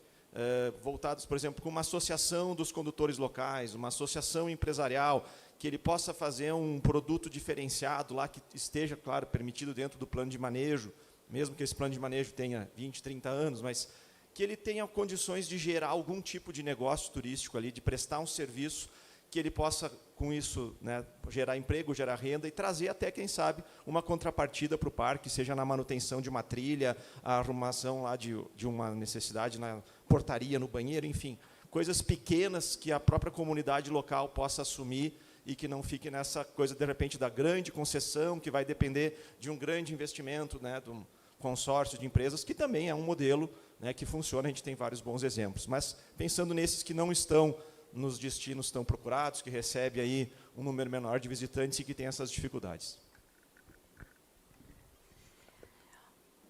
voltados, por exemplo, com uma associação dos condutores locais, uma associação empresarial, que ele possa fazer um produto diferenciado lá, que esteja, claro, permitido dentro do plano de manejo, mesmo que esse plano de manejo tenha 20, 30 anos, mas que ele tenha condições de gerar algum tipo de negócio turístico ali, de prestar um serviço, que ele possa, com isso, né, gerar emprego, gerar renda e trazer até, quem sabe, uma contrapartida para o parque, seja na manutenção de uma trilha, a arrumação lá de uma necessidade na portaria, no banheiro, enfim, coisas pequenas que a própria comunidade local possa assumir e que não fique nessa coisa, de repente, da grande concessão, que vai depender de um grande investimento, né, de um consórcio de empresas, que também é um modelo, né, que funciona, a gente tem vários bons exemplos. Mas, pensando nesses que não estão nos destinos tão procurados, que recebe aí um número menor de visitantes e que tem essas dificuldades.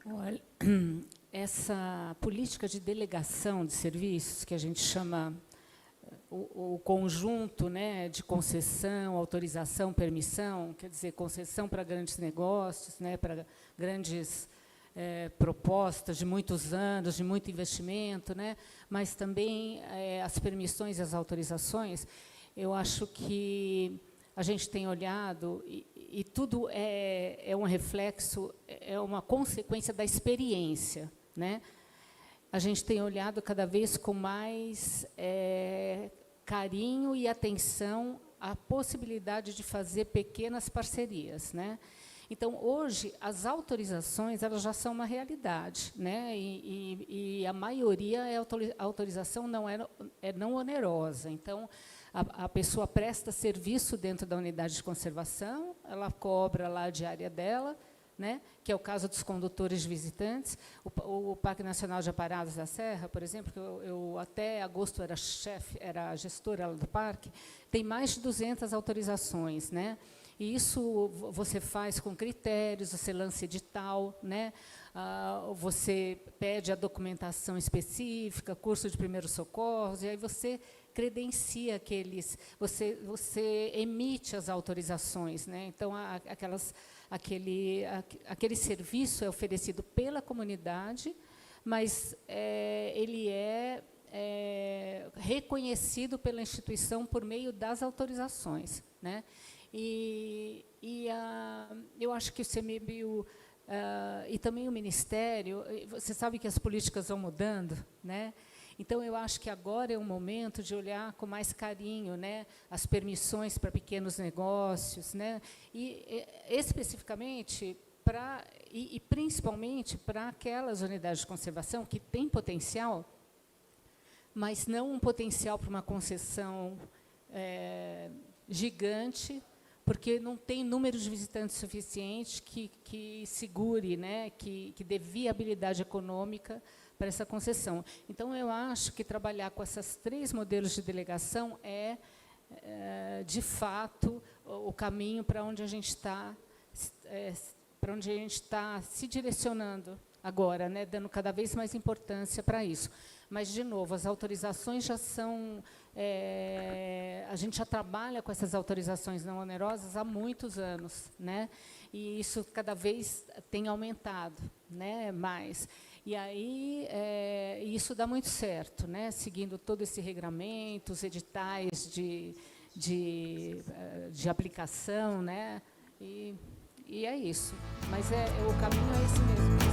Olha, essa política de delegação de serviços, que a gente chama o conjunto, né, de concessão, autorização, permissão, quer dizer, concessão para grandes negócios, né, para grandes propostas de muitos anos, de muito investimento, né, mas também as permissões e as autorizações. Eu acho que a gente tem olhado, e tudo é um reflexo, é uma consequência da experiência, né? a gente tem olhado cada vez com mais carinho e atenção à possibilidade de fazer pequenas parcerias, né? Então, hoje, as autorizações elas já são uma realidade, né? E a maioria a autorização não não onerosa. Então, a pessoa presta serviço dentro da unidade de conservação, ela cobra lá a diária dela, né? Que é o caso dos condutores de visitantes. O Parque Nacional de Aparados da Serra, por exemplo, que eu até agosto era gestora do parque, tem mais de 200 autorizações, né? E isso você faz com critérios, você lança edital, né? Você pede a documentação específica, curso de primeiros socorros, e aí você credencia você emite as autorizações, né? Então, aquele serviço é oferecido pela comunidade, mas ele é reconhecido pela instituição por meio das autorizações, né? Eu acho que o CMBio e também o Ministério, você sabe que as políticas vão mudando, né? Então, eu acho que agora é o momento de olhar com mais carinho, né, as permissões para pequenos negócios, né? E especificamente e principalmente para aquelas unidades de conservação que têm potencial, mas não um potencial para uma concessão gigante, porque não tem número de visitantes suficiente que segure, né, que dê viabilidade econômica para essa concessão. Então, eu acho que trabalhar com esses 3 modelos de delegação de fato, o caminho para onde a gente está se direcionando agora, né, dando cada vez mais importância para isso. Mas, de novo, as autorizações já são... a gente já trabalha com essas autorizações não onerosas há muitos anos, né? E isso cada vez tem aumentado, né, mais. E aí, isso dá muito certo, né? Seguindo todo esse regramento, os editais de aplicação, né? E é isso. Mas o caminho é esse mesmo.